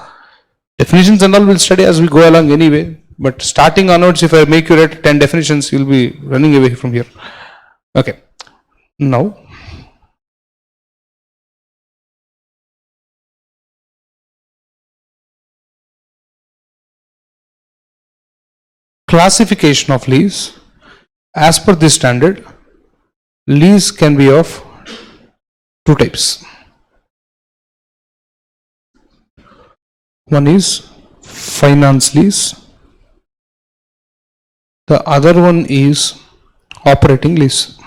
A: Definitions and all will study as we go along anyway. But starting onwards, if I make you write 10 definitions, you'll be running away from here. Okay. Now, classification of lease. As per this standard, lease can be of two types. One is finance lease. The other one is operating lease.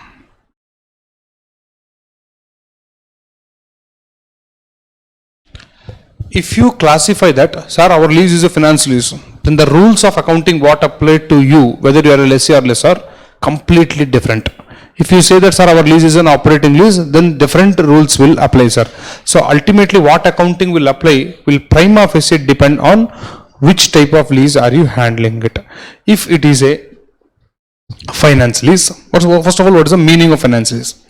A: If you classify that, sir, our lease is a finance lease, then the rules of accounting what apply to you, whether you are a lessee or lessor, completely different. If you say that, sir, our lease is an operating lease, then different rules will apply, sir. So ultimately what accounting will apply will prima facie depend on which type of lease are you handling it. If it is a finance lease, first of all, what is the meaning of finance lease?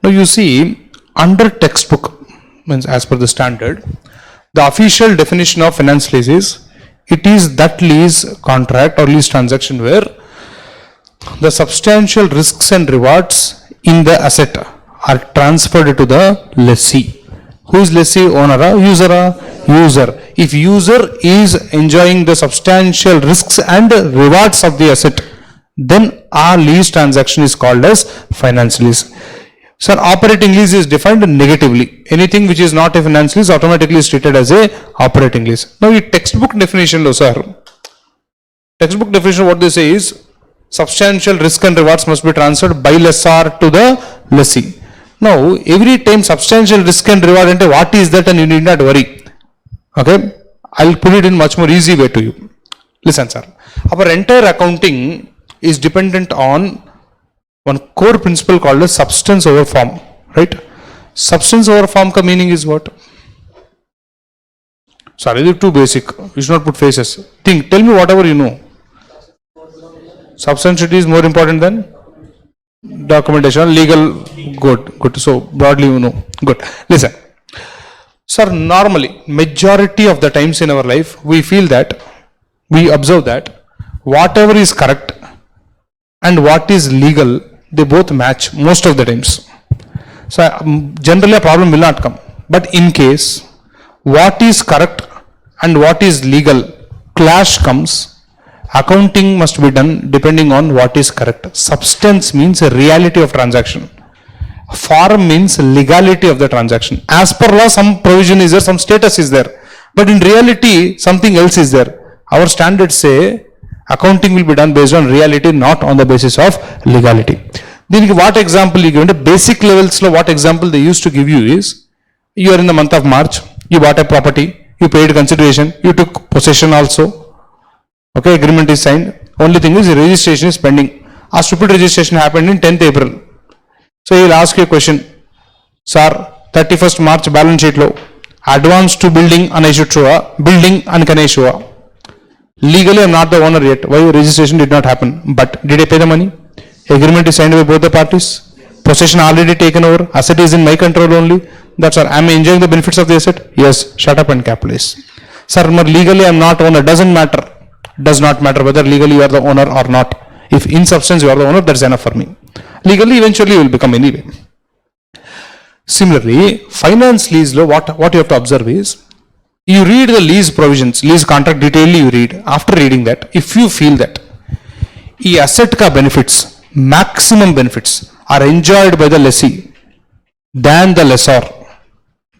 A: Now you see, under textbook, means as per the standard, the official definition of finance lease is, it is that lease contract or lease transaction where the substantial risks and rewards in the asset are transferred to the lessee. Who is lessee? Owner, user? User. If user is enjoying the substantial risks and rewards of the asset, then our lease transaction is called as finance lease. Sir, operating lease is defined negatively. Anything which is not a finance lease automatically is treated as a operating lease. Now, in textbook definition, sir, textbook definition what they say is, substantial risk and rewards must be transferred by lessor to the lessee. Now, every time substantial risk and reward, and what is that, and you need not worry. Okay, I'll put it in much more easy way to you. Listen, sir, our entire accounting is dependent on one core principle called as substance over form, right? Substance over form ka meaning is what? Sorry, they're too basic. You should not put faces. Think, tell me whatever you know. Substantiality is more important than documentation, legal, good. So broadly you know, good. Listen, sir, normally, majority of the times in our life, we feel that, we observe that, whatever is correct and what is legal, they both match most of the times. So generally a problem will not come. But in case what is correct and what is legal clash comes, accounting must be done depending on what is correct. Substance means reality of transaction. Form means legality of the transaction. As per law, some provision is there, some status is there. But in reality, something else is there. Our standards say accounting will be done based on reality, not on the basis of legality. Then what example you give? Basic levels, what example they used to give you is, you are in the month of March, you bought a property, you paid consideration, you took possession also. Okay, agreement is signed. Only thing is registration is pending. A stupid registration happened in 10th April. So he will ask you a question. Sir, 31st March balance sheet lo advance to building anishutruva, building ankaneshua. Legally I am not the owner yet. Why registration did not happen? But did I pay the money? Agreement is signed by both the parties. Possession already taken over. Asset is in my control only. That's all. Am I enjoying the benefits of the asset? Yes. Shut up and capitalize. Sir, legally I am not owner. Doesn't matter. Does not matter whether legally you are the owner or not. If in substance you are the owner, that's enough for me. Legally eventually you will become anyway. Similarly, finance lease law, what you have to observe is, you read the lease provisions, lease contract detailedly you read. After reading that, if you feel that the asset ka benefits, maximum benefits are enjoyed by the lessee than the lessor,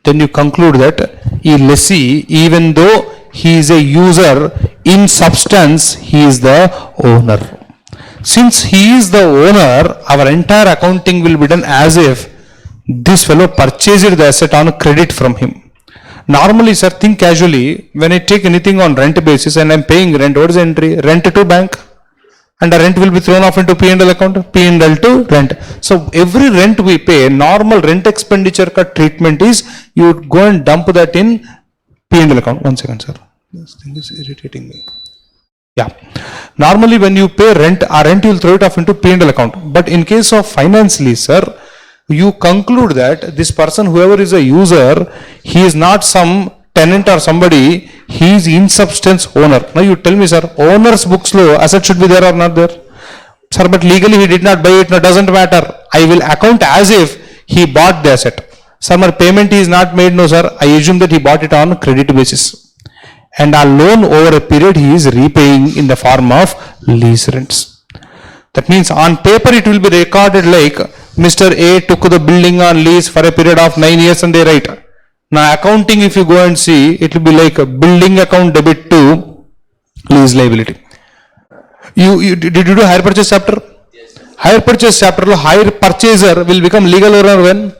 A: then you conclude that a lessee, even though he is a user, in substance he is the owner. Since he is the owner, our entire accounting will be done as if this fellow purchased the asset on credit from him. Normally, sir, think casually, when I take anything on rent basis and I am paying rent, what is the entry? Rent to bank. And the rent will be thrown off into P&L account, P&L to rent. So every rent we pay, normal rent expenditure ka treatment is, you would go and dump that in P&L account. 1 second, sir. This thing is irritating me. Yeah. Normally when you pay rent, you will throw it off into P&L account. But in case of finance lease, sir, you conclude that this person, whoever is a user, he is not some tenant or somebody, he is in substance owner. Now you tell me, sir, owner's books low, asset should be there or not there? Sir, but legally he did not buy it, no, doesn't matter. I will account as if he bought the asset. Sir, my payment is not made, no sir, I assume that he bought it on credit basis. And our loan over a period he is repaying in the form of lease rents. That means on paper it will be recorded like Mr. A took the building on lease for a period of 9 years and they write. Now accounting, if you go and see, it will be like a building account debit to lease liability. Did you do hire purchase chapter? Yes. Hire purchase chapter, hire purchaser will become legal owner when?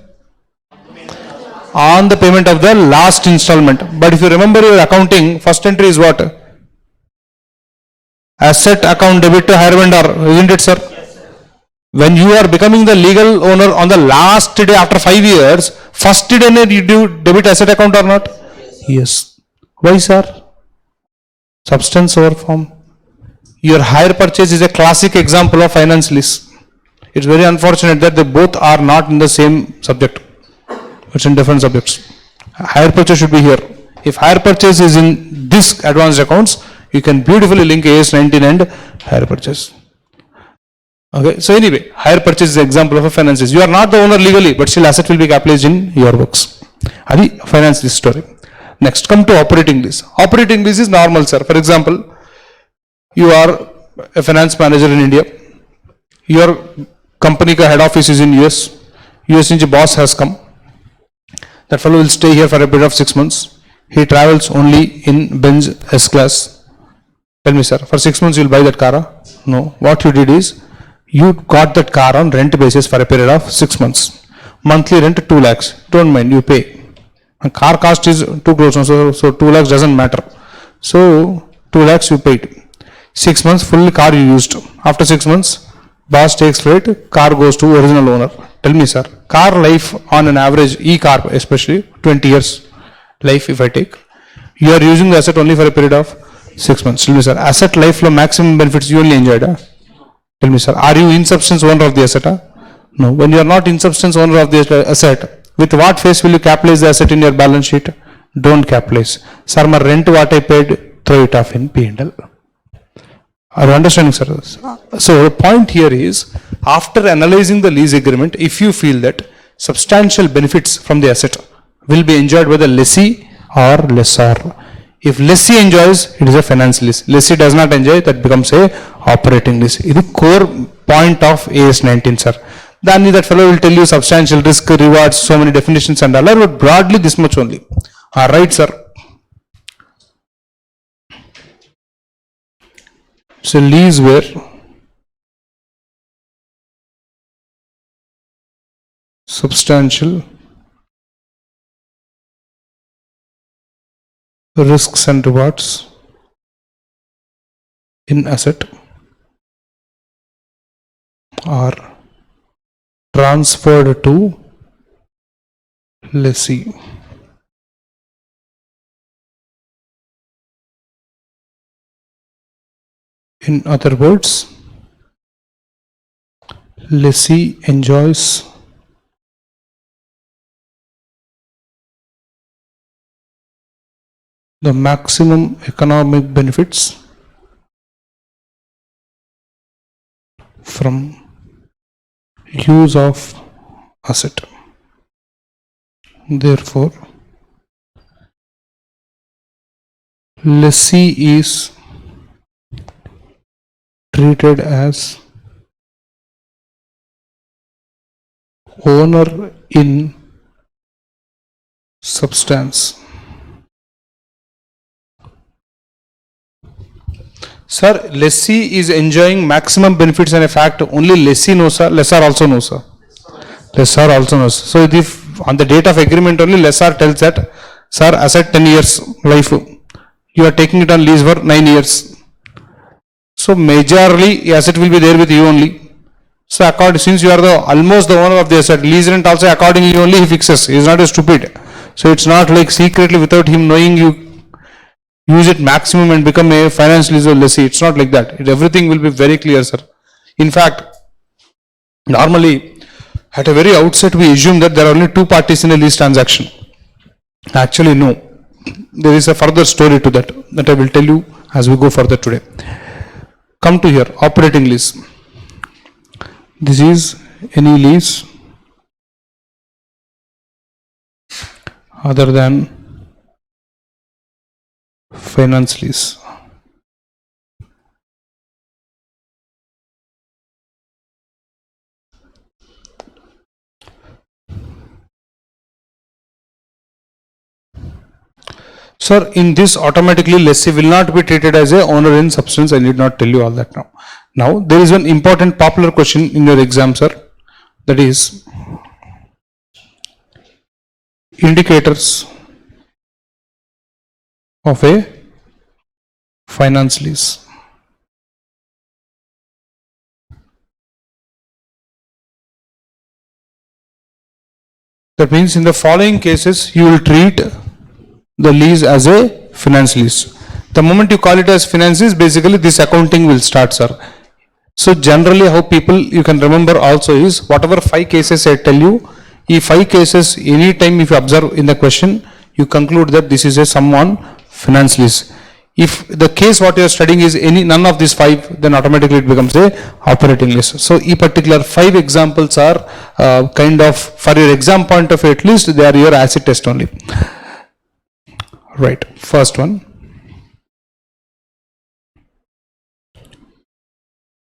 A: On the payment of the last installment. But if you remember your accounting, first entry is what? Asset account debit to hire vendor, isn't it, sir? Yes, sir. When you are becoming the legal owner on the last day after 5 years, first day you do debit asset account or not? Yes. Why, sir? Substance over form. Your hire purchase is a classic example of finance lease. It's very unfortunate that they both are not in the same subject. It's in different subjects. Hire purchase should be here. If hire purchase is in this advanced accounts, you can beautifully link AS 19 and hire purchase. Okay, so anyway, hire purchase is an example of a finance lease. You are not the owner legally, but still asset will be capitalized in your books. Adi finance lease story. Next, come to operating lease. Operating lease is normal, sir. For example, you are a finance manager in India. Your company head office is in US. US in boss has come. That fellow will stay here for a period of 6 months. He travels only in Benz S class. Tell me, sir, for 6 months you will buy that car? No. What you did is, you got that car on rent basis for a period of 6 months. Monthly rent 2 lakhs. Don't mind, you pay. And car cost is 2 crores, so 2 lakhs doesn't matter. So 2 lakhs you paid. 6 months fully car you used. After 6 months, boss takes flight, car goes to original owner. Tell me, sir, car life on an average, e-car especially, 20 years life if I take, you are using the asset only for a period of 6 months. Tell me, sir, asset life lo maximum benefits you only enjoyed. Tell me, sir, are you in substance owner of the asset? No. When you are not in substance owner of the asset, with what face will you capitalize the asset in your balance sheet? Don't capitalize. Sir, my rent what I paid, throw it off in P&L. Are you understanding, sir? So the point here is, after analyzing the lease agreement, if you feel that substantial benefits from the asset will be enjoyed by the lessee or lessor. If lessee enjoys, it is a finance lease. Lessee does not enjoy, that becomes a operating lease. This is the core point of AS 19, sir. Then that fellow will tell you substantial risk, rewards, so many definitions and all, but broadly this much only. Alright, sir. So lease where substantial risks and rewards in asset are transferred to lessee. In other words, lessee enjoys the maximum economic benefits from use of asset. Therefore, lessee is treated as owner in substance. Sir, lessee is enjoying maximum benefits and a fact only lessee knows, sir. Lessor also knows, sir. Lessor also knows. So if on the date of agreement only lessor tells that, sir, asset 10 years life, you are taking it on lease for 9 years. So majorly asset will be there with you only. So according, since you are the almost the owner of the asset, lease rent also accordingly only he fixes. He is not a stupid. So it's not like secretly without him knowing you use it maximum and become a finance lease or lessee. It's not like that. Everything will be very clear, sir. In fact, normally at a very outset we assume that there are only two parties in a lease transaction. Actually, no. There is a further story to that I will tell you as we go further today. Come to here, operating lease. This is any lease other than finance lease. Sir, in this automatically lessee will not be treated as a owner in substance. I need not tell you all that now. Now, there is one important popular question in your exam, sir. That is indicators of a finance lease. That means in the following cases, you will treat the lease as a finance lease. The moment you call it as finance lease, basically this accounting will start, sir. So generally how people, you can remember also is, whatever 5 cases I tell you, in 5 cases, any time if you observe in the question, you conclude that this is a sum on finance lease. If the case what you are studying is none of these 5, then automatically it becomes a operating lease. So in particular 5 examples are kind of, for your exam point of view at least, they are your acid test only. Right, first one.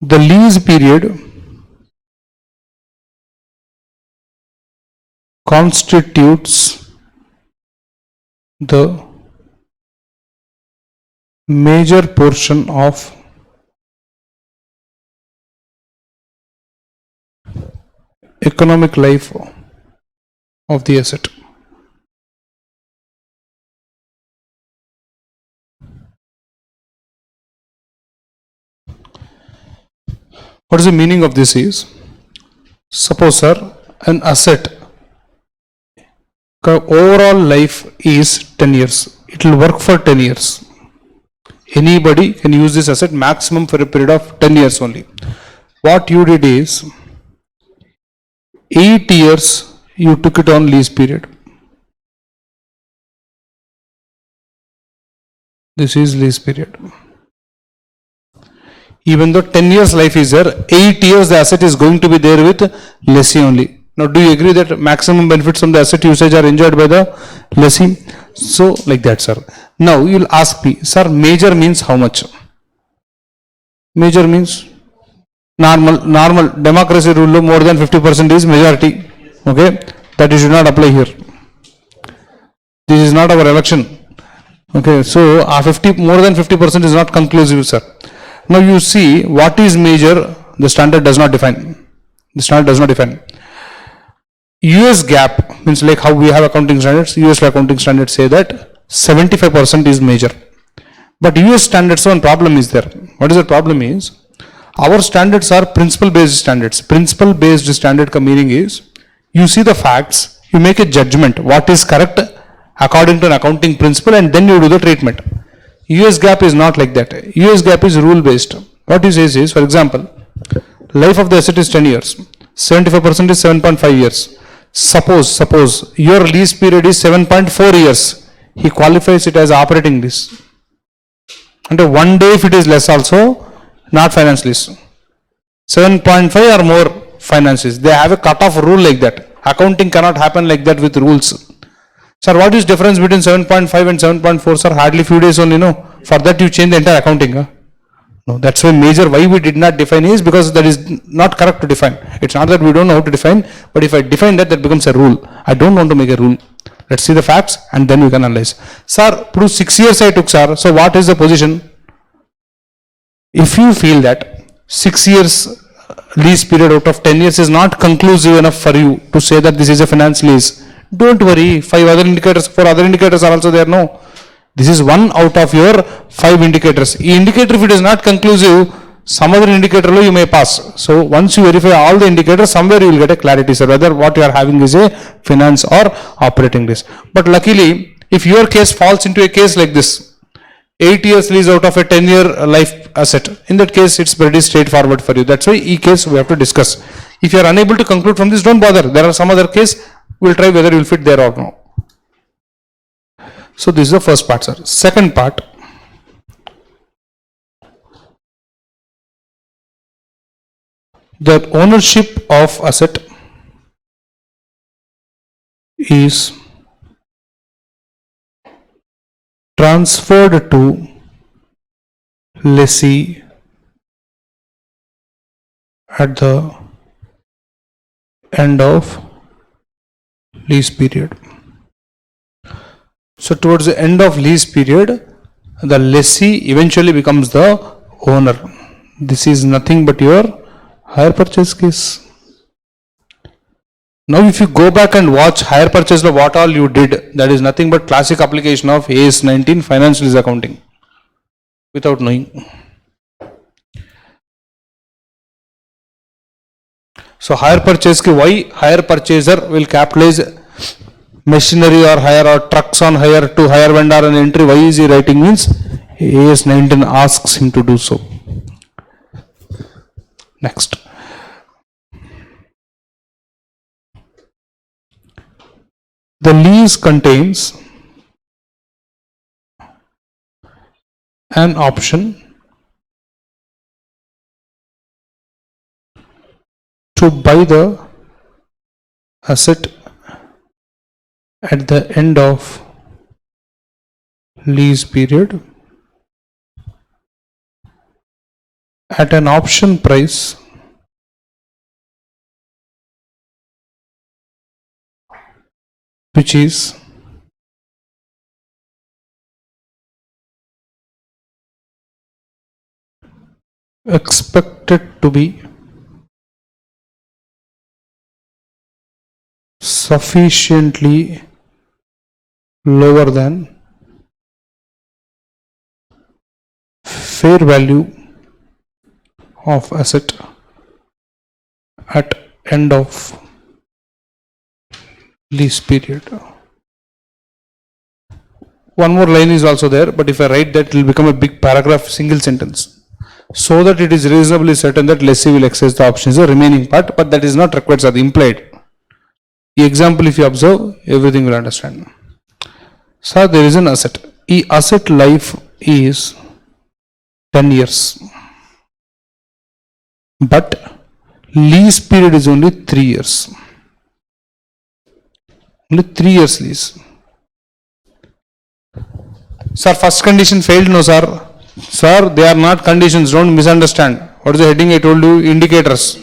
A: The lease period constitutes the major portion of economic life of the asset. What is the meaning of this is, suppose sir, an asset overall life is 10 years. It will work for 10 years. Anybody can use this asset maximum for a period of 10 years only. What you did is, 8 years you took it on lease period. This is lease period. Even though 10 years life is there, 8 years the asset is going to be there with lessee only. Now do you agree that maximum benefits from the asset usage are enjoyed by the lessee? So like that, sir. Now you will ask me, sir, major means how much? Major means normal democracy rule more than 50% is majority. Okay, that you should not apply here. This is not our election. Okay, so more than 50% is not conclusive, sir. Now you see what is major, the standard does not define. The standard does not define. US GAAP means like how we have accounting standards, US accounting standards say that 75% is major. But US standards, one problem is there. What is the problem is, our standards are principle based standards. Principle based standard meaning is, you see the facts, you make a judgment, what is correct according to an accounting principle, and then you do the treatment. US GAAP is not like that. US GAAP is rule based. What it says is, for example, life of the asset is 10 years. 75% is 7.5 years. Suppose your lease period is 7.4 years. He qualifies it as operating lease. And one day if it is less also, not finance lease. 7.5 or more finance lease. They have a cut-off rule like that. Accounting cannot happen like that with rules. Sir, what is difference between 7.5 and 7.4, sir? Hardly few days only, no? For that you change the entire accounting, huh? No, that's why major why we did not define is because that is not correct to define. It's not that we don't know how to define, but if I define that, that becomes a rule. I don't want to make a rule. Let's see the facts and then we can analyze. Sir, 6 years I took, sir. So what is the position? If you feel that 6 years lease period out of 10 years is not conclusive enough for you to say that this is a finance lease, don't worry, 4 other indicators are also there, no. This is one out of your 5 indicators. The indicator, if it is not conclusive, some other indicator you may pass. So once you verify all the indicators, somewhere you will get a clarity, sir, whether what you are having is a finance or operating lease. But luckily, if your case falls into a case like this, 8 years lease out of a 10-year life asset. In that case, it's pretty straightforward for you. That's why each case we have to discuss. If you are unable to conclude from this, don't bother. There are some other case, we'll try whether you will fit there or no. So this is the first part, sir. Second part, the ownership of asset is transferred to lessee at the end of lease period. So towards the end of lease period, the lessee eventually becomes the owner. This is nothing but your hire purchase case. Now if you go back and watch hire purchase of what all you did, that is nothing but classic application of AS 19 financial lease accounting without knowing. So hire purchase ki why hire purchaser will capitalize machinery or hire or trucks on hire to hire vendor and entry. Why is he writing means AS 19 asks him to do so. Next. The lease contains an option to buy the asset at the end of lease period at an option price which is expected to be sufficiently lower than fair value of asset at end of lease period. One more line is also there, but if I write that, it will become a big paragraph, single sentence. So that it is reasonably certain that lessee will exercise the option is the remaining part, but that is not required, so the implied. The example, if you observe, everything will understand. So there is an asset. The asset life is 10 years. But lease period is only 3 years. Only 3 years lease. Sir, first condition failed. No, sir. Sir, they are not conditions. Don't misunderstand. What is the heading I told you? Indicators.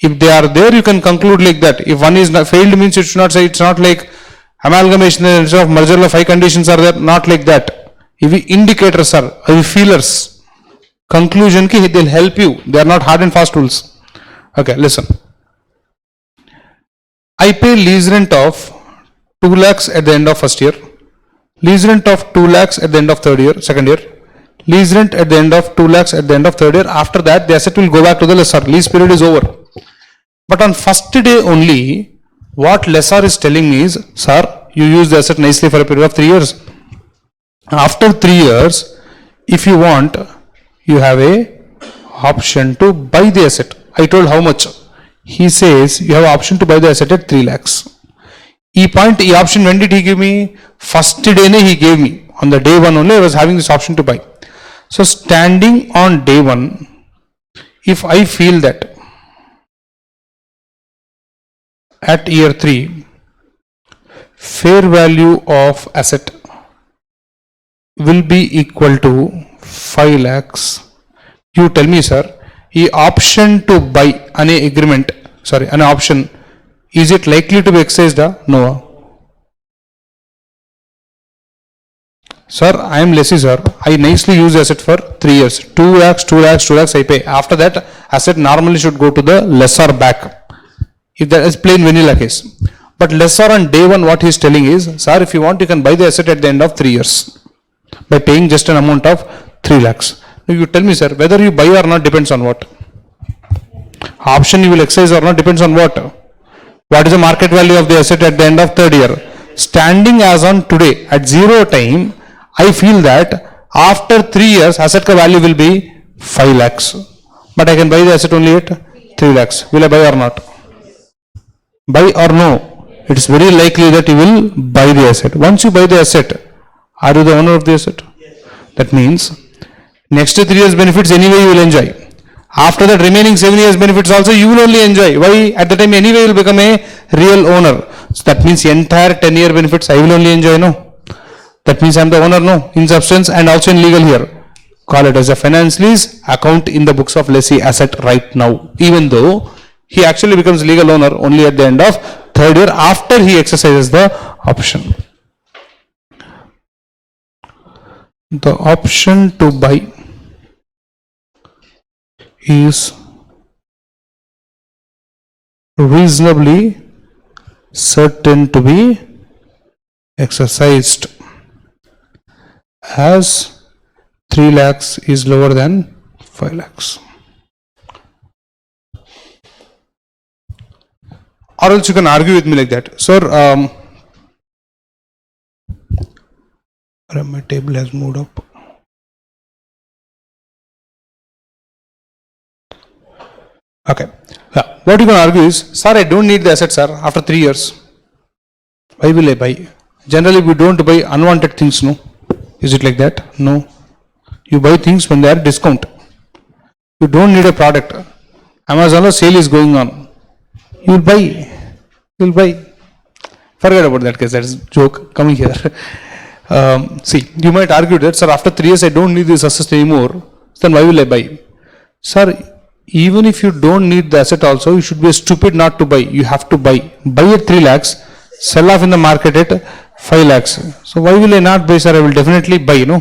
A: If they are there, you can conclude like that. If one is not failed, means it should not say, it's not like amalgamation instead of merger of 5 conditions are there. Not like that. If indicators are, if feelers, conclusion ki they'll help you. They are not hard and fast rules. Okay, listen. I pay lease rent of 2 lakhs at the end of first year. Lease rent of 2 lakhs at the end of second year. Lease rent at the end of 2 lakhs at the end of third year. After that, the asset will go back to the lessor. Lease period is over. But on first day only, what lessor is telling me is, sir, you use the asset nicely for a period of 3 years. After 3 years, if you want, you have a option to buy the asset. I told how much? He says you have option to buy the asset at 3 lakhs. E point, e option, when did he give me? First day he gave me. On the day 1 only I was having this option to buy. So standing on day 1, if I feel that at year 3, fair value of asset will be equal to 5 lakhs. You tell me, sir, the option to buy an agreement, sorry, an option, is it likely to be exercised? No. Sir, I am lessee, sir. I nicely use asset for 3 years. 2 lakhs, 2 lakhs, 2 lakhs I pay. After that, asset normally should go to the lessor back. If that is plain vanilla case. But lessor on day 1, what he is telling is, sir, if you want, you can buy the asset at the end of 3 years by paying just an amount of 3 lakhs. Now you tell me, sir, whether you buy or not depends on what? Option you will exercise or not depends on what? What is the market value of the asset at the end of third year? Standing as on today, at 0 time, I feel that After 3 years, asset ka value will be 5 lakhs. But I can buy the asset only at 3 lakhs. Will I buy or not? Buy or no? It is very likely that you will buy the asset. Once you buy the asset, are you the owner of the asset? That means next 3 years benefits anyway you will enjoy. After that remaining 7 years benefits also you will only enjoy. Why? At the time anyway you will become a real owner. So that means entire 10-year benefits I will only enjoy, no? That means I am the owner, no? In substance and also in legal here. Call it as a finance lease account in the books of lessee asset right now. Even though he actually becomes legal owner only at the end of 3rd year after he exercises the option. The option to buy is reasonably certain to be exercised as 3 lakhs is lower than 5 lakhs. Or else you can argue with me like that. Sir, my table has moved up. Okay. Yeah. What you can argue is, sir, I don't need the asset, sir, after 3 years. Why will I buy? Generally, we don't buy unwanted things, no? Is it like that? No. You buy things when they are discount. You don't need a product. Amazon sale is going on. You will buy. You will buy. Forget about that case. That is joke coming here. See, you might argue that, sir, after 3 years I don't need this asset anymore. Then why will I buy? Sir, even if you don't need the asset also, you should be stupid not to buy. You have to buy. Buy at 3 lakhs, sell off in the market at 5 lakhs. So why will I not buy, sir? I will definitely buy, no?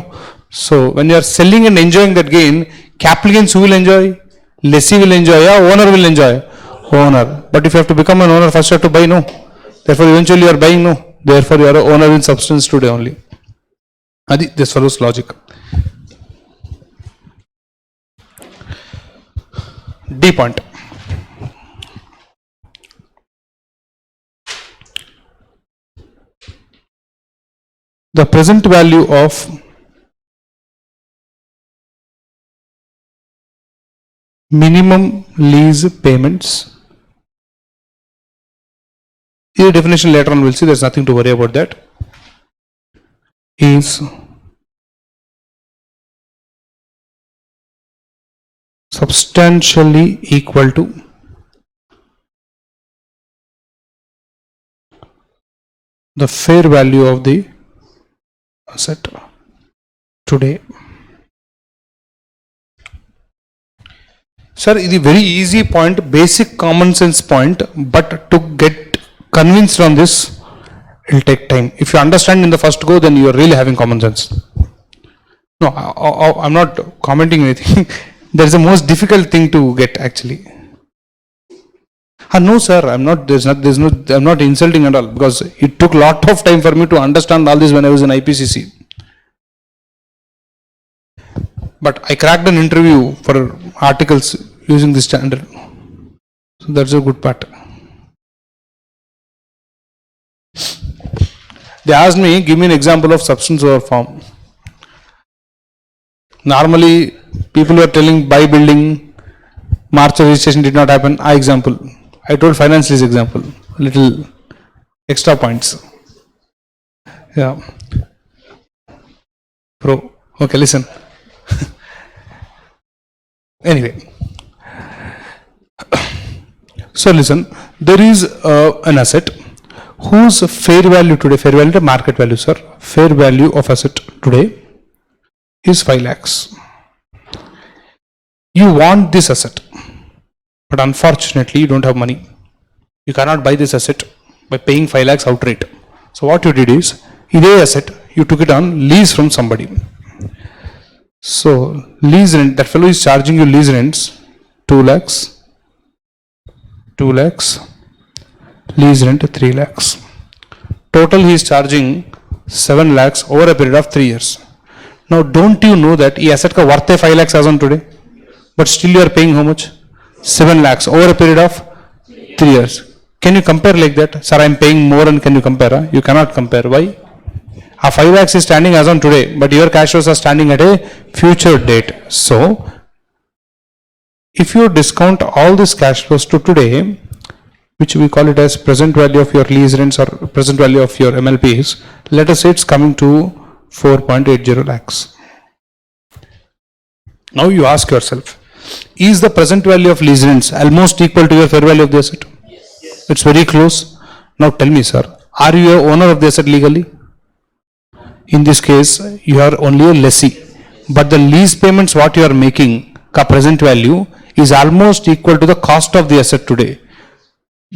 A: So when you are selling and enjoying that gain, capitalians who will enjoy? Lessee will enjoy, or owner will enjoy? Owner. But if you have to become an owner, first you have to buy, no? Therefore eventually you are buying, no? Therefore you are an owner in substance today only. Adi, this follows logic. D point. The present value of minimum lease payments. The definition later on we'll see, there's nothing to worry about that. Is substantially equal to the fair value of the asset today. Sir, this is a very easy point, basic common sense point, but to get convinced on this, it will take time. If you understand in the first go, then you are really having common sense. No, I'm not commenting anything. That is the most difficult thing to get actually. No, sir, I'm not. I'm not insulting at all, because it took a lot of time for me to understand all this when I was in IPCC. But I cracked an interview for articles using this standard. So that's a good part. They asked me, give me an example of substance over form. Normally, people were telling buy building, March registration did not happen. Example. I told finance lease example. Little extra points. Yeah. Pro. Okay, listen. Anyway. So listen, there is an asset whose fair value today, fair value to market value, sir, fair value of asset today is 5 lakhs. You want this asset, but unfortunately you don't have money. You cannot buy this asset by paying 5 lakhs outright. So what you did is, this asset, you took it on lease from somebody. So lease rent, that fellow is charging you lease rents 2 lakhs, 2 lakhs, lease rent 3 lakhs. Total he is charging 7 lakhs over a period of 3 years. Now don't you know that this asset ka worth 5 lakhs as on today, but still you are paying how much? 7 lakhs over a period of 3 years. Can you compare like that? Sir, I am paying more, and can you compare? You cannot compare. Why? A 5 lakhs is standing as on today, but your cash flows are standing at a future date. So, if you discount all these cash flows to today, which we call it as present value of your lease rents or present value of your MLPs, let us say it's coming to 4.80 lakhs. Now you ask yourself, is the present value of lease rents almost equal to your fair value of the asset? Yes. It's very close. Now tell me, sir, are you a owner of the asset legally? In this case, you are only a lessee. But the lease payments what you are making, ka present value, is almost equal to the cost of the asset today.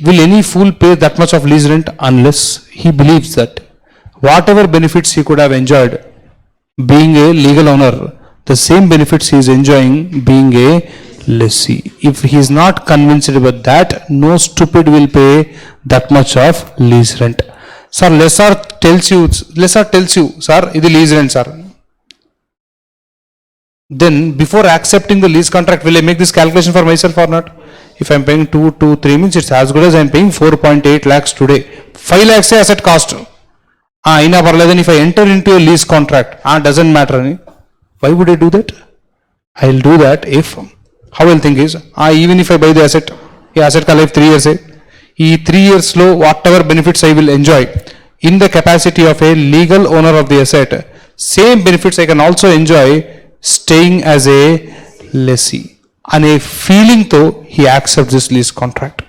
A: Will any fool pay that much of lease rent unless he believes that whatever benefits he could have enjoyed being a legal owner, the same benefits he is enjoying being a lessee. If he is not convinced about that, no stupid will pay that much of lease rent. Sir, lessor tells you, sir, this lease rent, sir. Then before accepting the lease contract, will I make this calculation for myself or not? If I am paying 223 means it's as good as I am paying 4.8 lakhs today. 5 lakhs is asset cost. Then if I enter into a lease contract, doesn't matter. Why would I do that? I will do that if, how I will think is, even if I buy the asset ka life 3 years, 3 years slow, whatever benefits I will enjoy in the capacity of a legal owner of the asset, same benefits I can also enjoy staying as a lessee. And a feeling though he accepts this lease contract.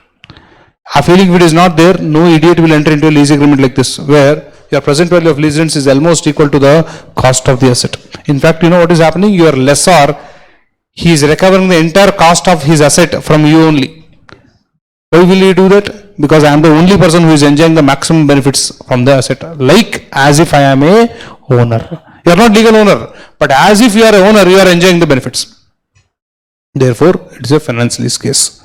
A: A feeling if it is not there, no idiot will enter into a lease agreement like this, where your present value of lease rents is almost equal to the cost of the asset. In fact, you know what is happening? Your lessor, he is recovering the entire cost of his asset from you only. Why will he do that? Because I am the only person who is enjoying the maximum benefits from the asset. Like as if I am a owner. You are not legal owner, but as if you are a owner, you are enjoying the benefits. Therefore, it is a finance lease case.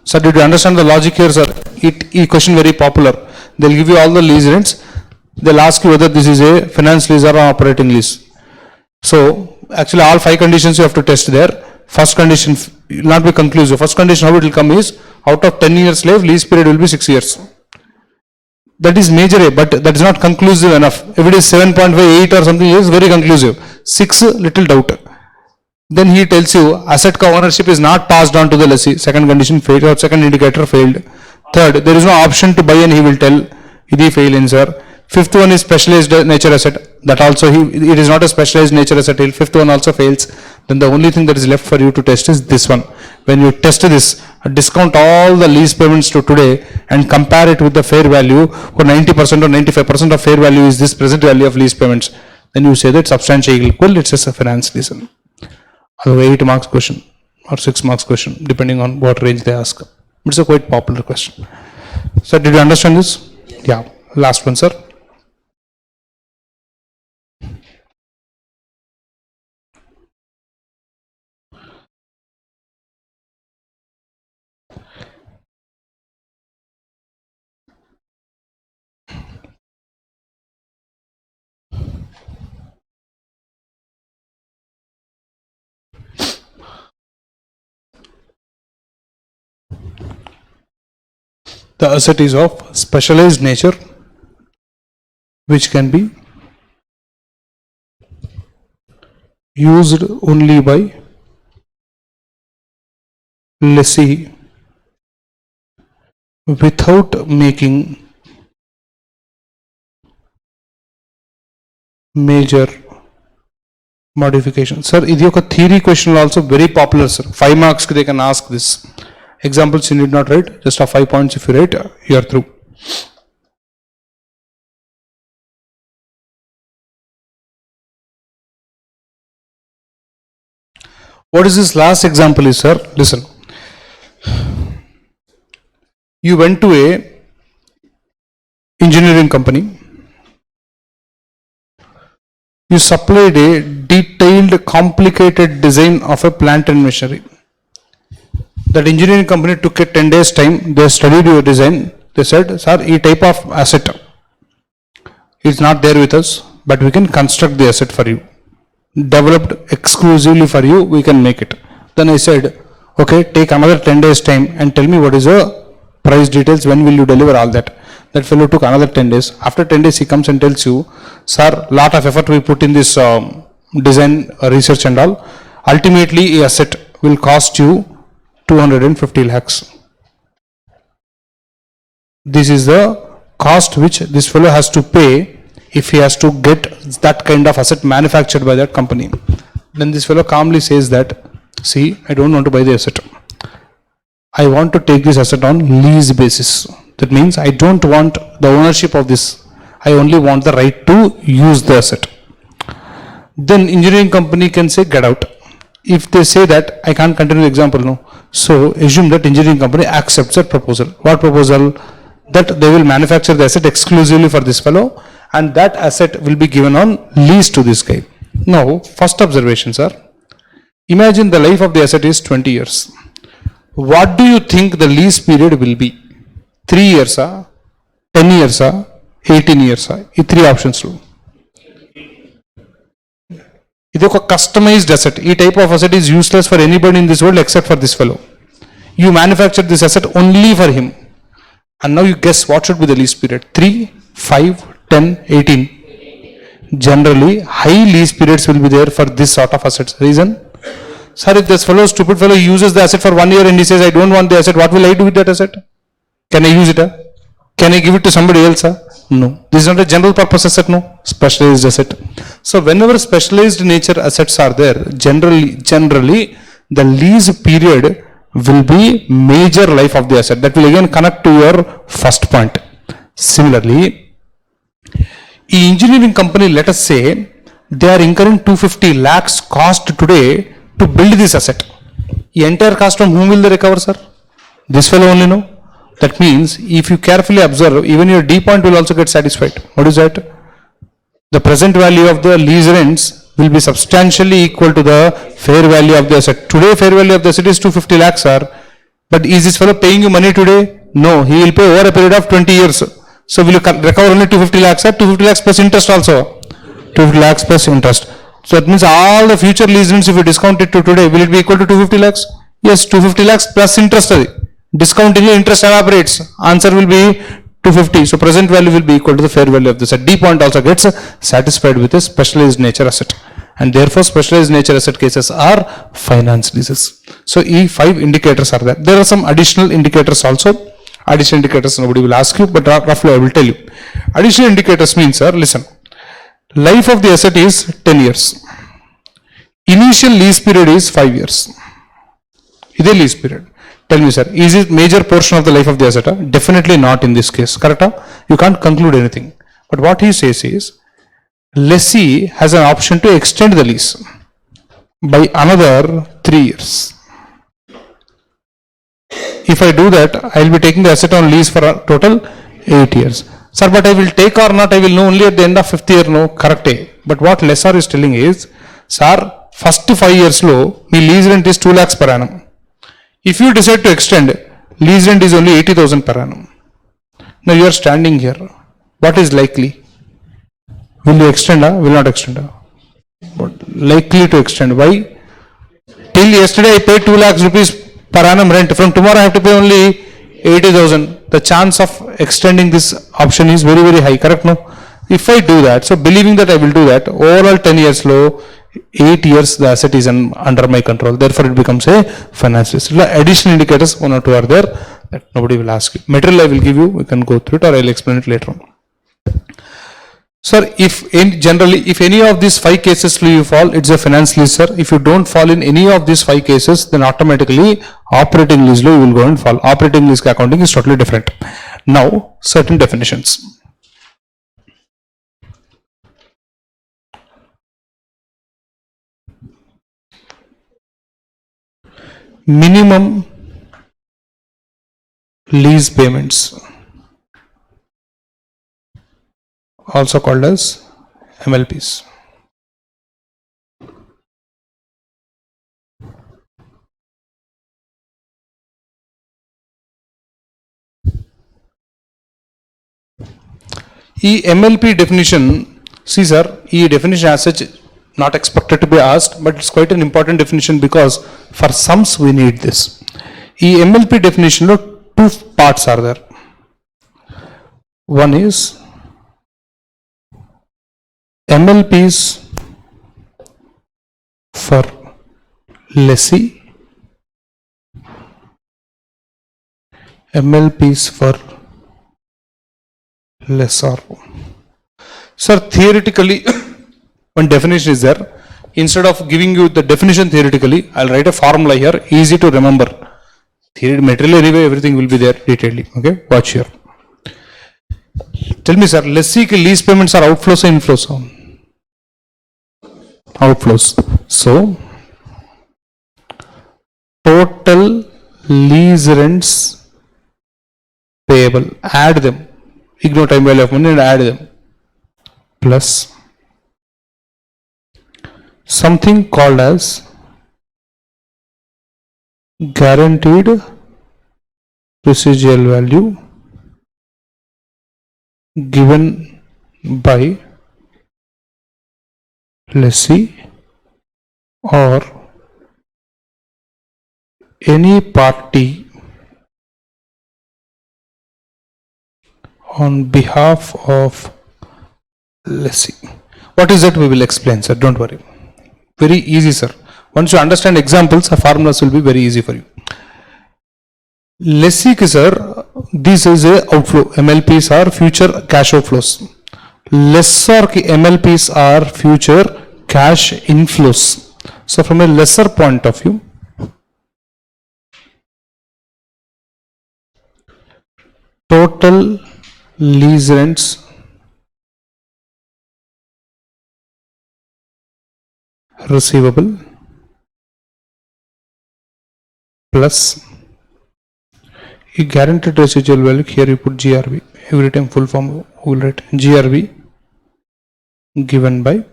A: Sir, did you understand the logic here, sir? It question very popular. They will give you all the lease rents. They will ask you whether this is a finance lease or an operating lease. So, actually all 5 conditions you have to test there. First condition will not be conclusive. First condition how it will come is, out of 10 years slave, lease period will be 6 years. That is major A, but that is not conclusive enough. If it is 7.5, 8 or something, it is very conclusive. 6, little doubt. Then he tells you, asset ka ownership is not passed on to the lessee. Second condition failed, or second indicator failed. Third, there is no option to buy and he will tell, idi fail in sir. Fifth one is specialized nature asset. That also, it is not a specialized nature asset. Fifth one also fails. Then the only thing that is left for you to test is this one. When you test this, discount all the lease payments to today and compare it with the fair value, or 90% or 95% of fair value is this present value of lease payments. Then you say that substantially equal, it's just a finance lease. 8 marks question or 6 marks question, depending on what range they ask. It's a quite popular question. Sir, did you understand this? Yeah. Last one, sir. The asset is of specialized nature, which can be used only by lessee without making major modification. Sir, this is a theory question also very popular, sir. 5 marks they can ask this. Examples you need not write, just 5 points if you write, you are through. What is this last example is, sir? Listen. You went to a engineering company. You supplied a detailed, complicated design of a plant and machinery. That engineering company took a 10 days time. They studied your design. They said, sir, this type of asset is not there with us, but we can construct the asset for you. Developed exclusively for you, we can make it. Then I said, okay, take another 10 days time and tell me what is the price details, when will you deliver all that. That fellow took another 10 days. After 10 days, he comes and tells you, sir, lot of effort we put in this design research and all. Ultimately, a asset will cost you 250 lakhs. This is the cost which this fellow has to pay if he has to get that kind of asset manufactured by that company. Then this fellow calmly says that, see, I don't want to buy the asset. I want to take this asset on lease basis. That means I don't want the ownership of this. I only want the right to use the asset. Then engineering company can say, get out. If they say that, I can't continue the example, no. So assume that engineering company accepts that proposal. What proposal? That they will manufacture the asset exclusively for this fellow, and that asset will be given on lease to this guy. Now, first observation, sir. Imagine the life of the asset is 20 years. What do you think the lease period will be? 3 years, 10 years, 18 years. ఈ 3 options. ఇది ఒక customized asset. ఈ type of asset is useless for anybody in this world except for this fellow. You manufacture this asset only for him. And now you guess what should be the lease period? 3, 5, 10, 18. Generally, high lease periods will be there for this sort of assets. Reason? Sir, if this fellow, stupid fellow, uses the asset for 1 year and he says, I don't want the asset, what will I do with that asset? Can I use it? Can I give it to somebody else? No. This is not a general purpose asset, no. Specialized asset. So whenever specialized nature assets are there, generally the lease period will be major life of the asset. That will again connect to your first point. Similarly, the engineering company, let us say, they are incurring 250 lakhs cost today to build this asset. The entire cost from whom will they recover, sir? This fellow only, no? That means, if you carefully observe, even your D point will also get satisfied. What is that? The present value of the lease rents will be substantially equal to the fair value of the asset. Today, fair value of the asset is 250 lakhs, sir. But is this fellow paying you money today? No, he will pay over a period of 20 years. So will you recover only 250 lakhs, sir? 250 lakhs plus interest also. 250 lakhs plus interest. So that means all the future lease rents, if you discount it to today, will it be equal to 250 lakhs? Yes, 250 lakhs plus interest. Discounting the interest evaporates. Answer will be 250. So present value will be equal to the fair value of the asset. D point also gets satisfied with a specialized nature asset. And therefore specialized nature asset cases are finance leases. So E5 indicators are there. There are some additional indicators also. Additional indicators nobody will ask you, but roughly I will tell you. Additional indicators means, sir, listen. Life of the asset is 10 years. Initial lease period is 5 years. Is a lease period. Tell me, sir, is it major portion of the life of the asset? Definitely not in this case. Correct? You can't conclude anything. But what he says is, lessee has an option to extend the lease by another 3 years. If I do that, I will be taking the asset on lease for a total 8 years. Sir, but I will take or not, I will know only at the end of 5th year, no, correct. But what lessor is telling is, sir, first 5 years low, my lease rent is 2 lakhs per annum. If you decide to extend, lease rent is only 80,000 per annum. Now you are standing here. What is likely? Will you extend or will not extend? But likely to extend. Why? Till yesterday I paid 2 lakhs rupees per annum rent. From tomorrow I have to pay only 80,000. The chance of extending this option is very, very high. Correct? No? If I do that, so believing that I will do that, overall 10 years low, 8 years the asset is under my control. Therefore it becomes a finance lease. Additional indicators, 1 or 2 are there that nobody will ask you. Material I will give you, we can go through it or I will explain it later on. Sir, generally, if any of these 5 cases you fall, it's a finance lease, sir. If you don't fall in any of these 5 cases, then automatically operating lease law you will go and fall. Operating lease accounting is totally different. Now, certain definitions. Minimum lease payments, also called as MLPs. ఈ MLP definition, see sir, ఈ definition as such not expected to be asked, but it's quite an important definition because for sums we need this. ఈ MLP definition లో 2 parts are there. One is MLPs for lessee, MLPs for lessor. Sir, theoretically, one definition is there. Instead of giving you the definition theoretically, I'll write a formula here, easy to remember. Theory, material anyway, everything will be there detailedly. Okay, watch here. Tell me, sir, lessee ke lease payments are outflows or inflows? Outflows. So, total lease rents payable, add them, ignore time value of money and add them, plus something called as guaranteed residual value given by lessee or any party on behalf of lessee. What is that? We will explain, sir. Don't worry. Very easy, sir. Once you understand examples, the formulas will be very easy for you. Lessee ki sir, this is a outflow. MLPs are future cash outflows. Lessor ki MLPs are future cash inflows. So from a lesser point of view, total lease rents receivable plus a guaranteed residual value. Here you put GRV. Every time full form we will write GRV given by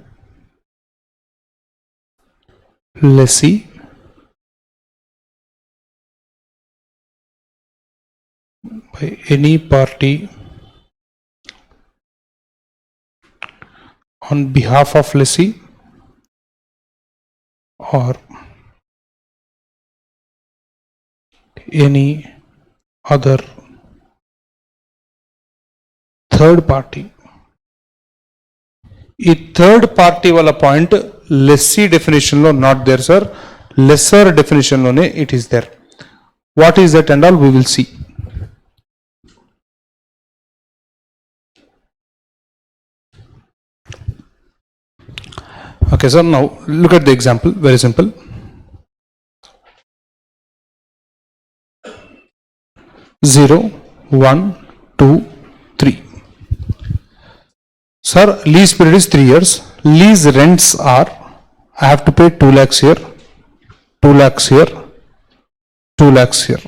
A: lessee by any party on behalf of lessee or any other third party. ఈ third party వాళ్ళ point lessee definition లో not there sir, lessor definition లోనే it is there. What is that and all we will see. Okay, sir, now look at the example, very simple. Zero, 1, 2, 3. Sir, lease period is 3 years. Lease rents are, I have to pay 2 lakhs here, 2 lakhs here, 2 lakhs here.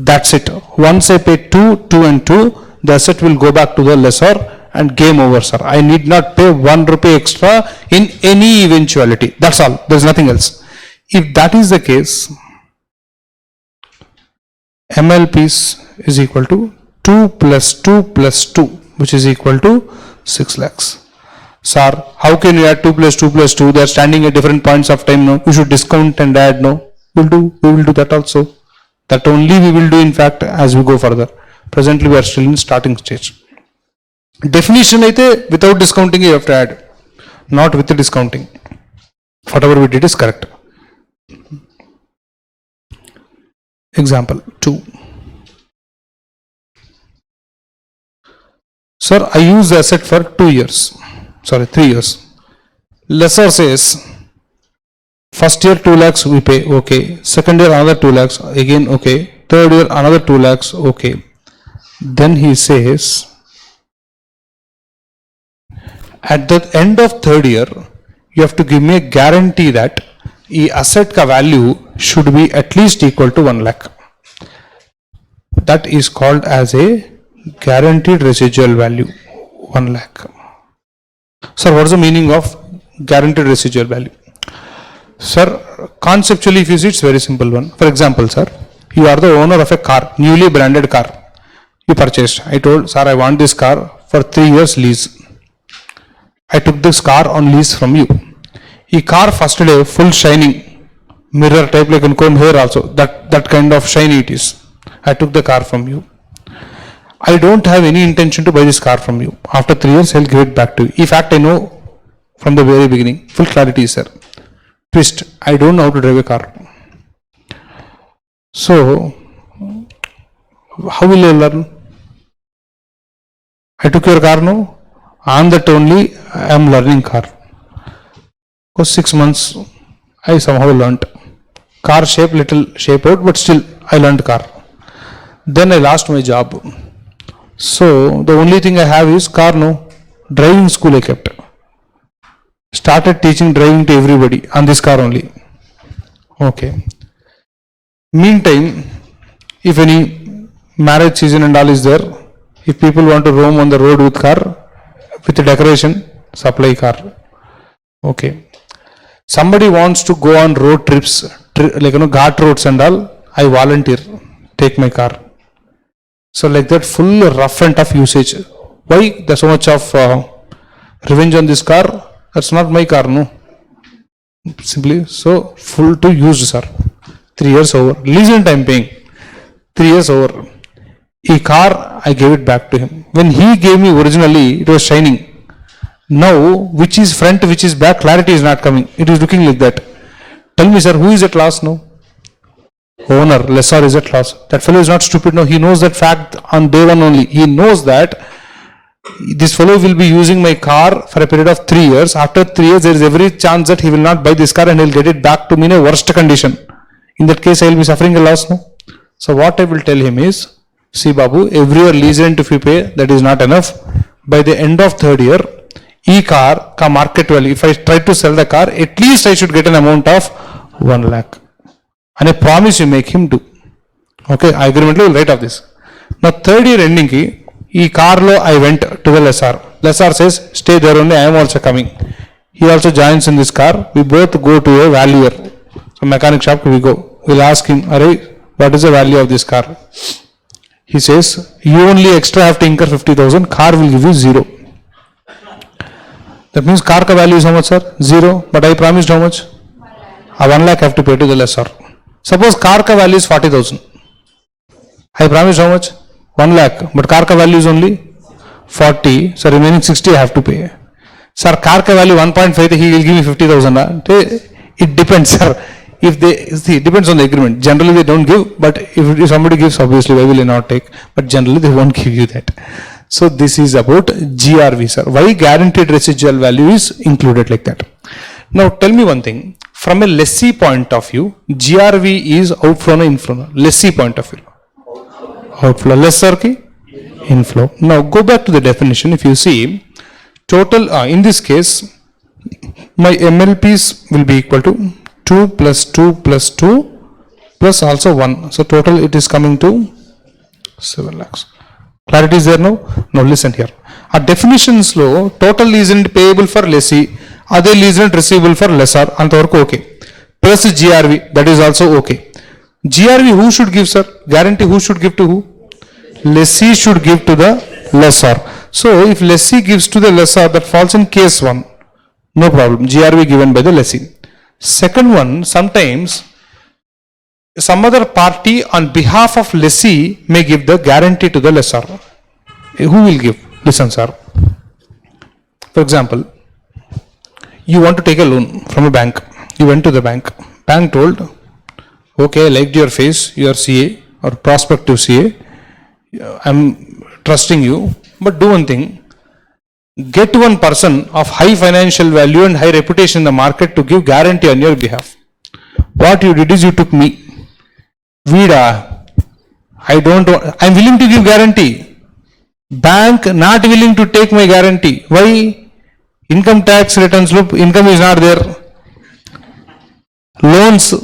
A: That's it. Once I pay 2, 2 and 2, the asset will go back to the lessor and game over, sir. I need not pay 1 rupee extra in any eventuality. That's all. There's nothing else. If that is the case, MLPs is equal to 2 plus 2 plus 2, which is equal to 6 lakhs. Sir, how can you add 2 plus 2 plus 2? They are standing at different points of time. No, you should discount and add. No, we will do that also. That only we will do, in fact, as we go further. Presently, we are still in starting stage. Definition aithe without discounting you have to add, not with the discounting. Whatever we did is correct. Example 2. Sir, I use the asset for 3 years. Lessor says, first year 2 lakhs we pay, okay. Second year another 2 lakhs, again okay. Third year another 2 lakhs, okay. Then he says, at the end of third year, you have to give me a guarantee that the asset ka value should be at least equal to 1 lakh. That is called as a guaranteed residual value, 1 lakh. Sir, what is the meaning of guaranteed residual value? Sir, conceptually, if you see, it's very simple one. For example, sir, you are the owner of a car, newly branded car. You purchased. I told, sir, I want this car for 3 years lease. I took this car on lease from you. This car first day full shining, mirror type like comb hair also. That kind of shiny it is. I took the car from you. I don't have any intention to buy this car from you. After 3 years, I'll give it back to you. In fact, I know from the very beginning, full clarity is there. Twist, I don't know how to drive a car. So, how will you learn? I took your car now. On that only I am learning car. For 6 months, I somehow learnt. Car shape, little shape out, but still I learned car. Then I lost my job. So the only thing I have is car no. Driving school I kept. Started teaching driving to everybody on this car only. Okay. Meantime, if any marriage season and all is there, if people want to roam on the road with car, with the decoration, supply car. Okay. Somebody wants to go on road trips, like ghat roads and all, I volunteer, take my car. So like that, full rough and tough usage. Why there's so much of revenge on this car? That's not my car, no. Simply, so full to use, sir. 3 years over. Leasing time paying. 3 years over. A car, I gave it back to him. When he gave me originally, it was shining. Now, which is front, which is back, clarity is not coming. It is looking like that. Tell me, sir, who is at loss now? Owner, lessor is at loss. That fellow is not stupid. No, he knows that fact on day one only. He knows that this fellow will be using my car for a period of 3 years. After 3 years, there is every chance that he will not buy this car and he will get it back to me in a worst condition. In that case, I will be suffering a loss. No? So what I will tell him is, see Babu, every year lease rent if you pay, that is not enough. By the end of 3rd year, e-car ka market value, if I try to sell the car, at least I should get an amount of 1 lakh. And a promise you make him do. Okay, agreement will write of this. Now 3rd year ending ki, e car lo I went to the lessor. Lessor says, stay there only, I am also coming. He also joins in this car. We both go to a valuer. So mechanic shop we go. We'll ask him, Arey, what is the value of this car? He says, you only extra have to incur 50,000, car will give you 0. That means car ka value is how much, sir? 0. But I promised how much? 1 lakh have to pay to the lessor. Suppose car ka value is 40,000. I promised how much? 1 lakh. But car ka value is only 40. So remaining 60 I have to pay. Sir, car ka value 1.5, he will give me 50,000. It depends, sir. If they see, it depends on the agreement. Generally they don't give, but if somebody gives, obviously why will I not take? But generally they won't give you that. So this is about GRV, sir. Why guaranteed residual value is included like that. Now tell me one thing. From a lessee point of view, GRV is outflow or inflow? Lessee point of view. Outflow. Lessor ki inflow. Now go back to the definition. If you see, total, in this case, my MLPs will be equal to 2 plus 2 plus 2 plus also 1. So total it is coming to 7 lakhs. Clarity is there now? Now listen here. Our definitions low, total lease rent payable for lessee, other lease rent receivable for lessor, antavarku okay. Plus GRV, that is also okay. GRV who should give, sir? Guarantee who should give to who? Lessee should give to the lessor. So if lessee gives to the lessor, that falls in case 1. No problem. GRV given by the lessee. Second one, sometimes some other party on behalf of lessee may give the guarantee to the lessor. Who will give? Listen, sir. For example, you want to take a loan from a bank. You went to the bank. Bank told, okay, I liked your face, your CA or prospective CA. I'm trusting you, but do one thing. Get one person of high financial value and high reputation in the market to give guarantee on your behalf. What you did is you took me. Vida, I'm willing to give guarantee. Bank not willing to take my guarantee. Why? Income tax returns, look, income is not there. Loans,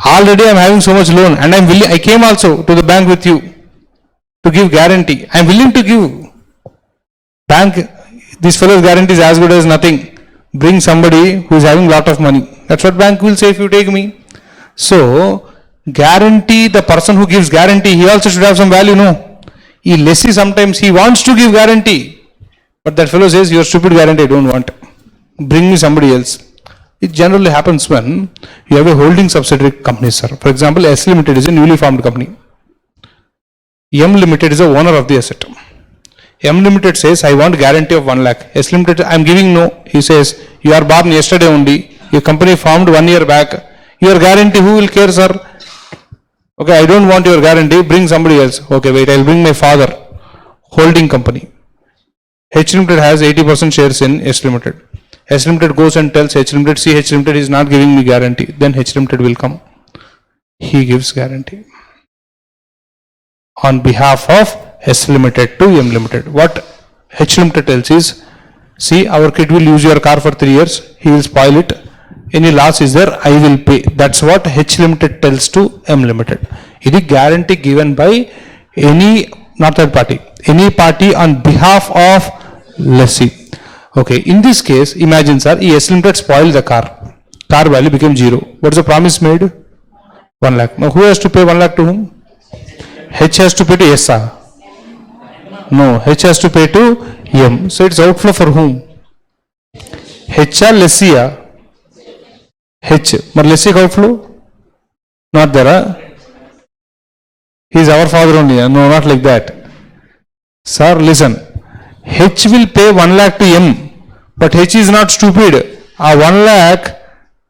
A: already I'm having so much loan and I came also to the bank with you to give guarantee. I'm willing to give. Bank, this fellow's guarantee is as good as nothing. Bring somebody who is having lot of money. That's what bank will say if you take me. So, guarantee, the person who gives guarantee, he also should have some value, no? He lessee sometimes, he wants to give guarantee. But that fellow says, your stupid guarantee I don't want. Bring me somebody else. It generally happens when you have a holding subsidiary company, sir. For example, S Limited is a newly formed company. M Limited is the owner of the asset. M Limited says, I want guarantee of 1 lakh. S Limited, I am giving no. He says, you are born yesterday only. Your company formed 1 year back. Your guarantee, who will care, sir? Okay, I don't want your guarantee. Bring somebody else. Okay, wait, I'll bring my father. Holding company. H Limited has 80% shares in S Limited. S Limited goes and tells H Limited, see, H Limited is not giving me guarantee. Then H Limited will come. He gives guarantee on behalf of S Limited to M Limited. What H Limited tells is, see, our kid will use your car for 3 years, he will spoil it, any loss is there, I will pay. That's what H Limited tells to M Limited. It is guarantee given by any, not third party, any party on behalf of lessee. Okay, in this case, imagine, sir, S Limited spoiled the car. Car value became 0. What is the promise made? 1 lakh. Now, who has to pay 1 lakh to whom? H has to pay to S. No, H has to pay to M. So, it's outflow for whom? H or lessee? H. But lessee outflow? Not there. He is our father only. No, not like that. Sir, listen. H will pay 1 lakh to M. But H is not stupid. 1 lakh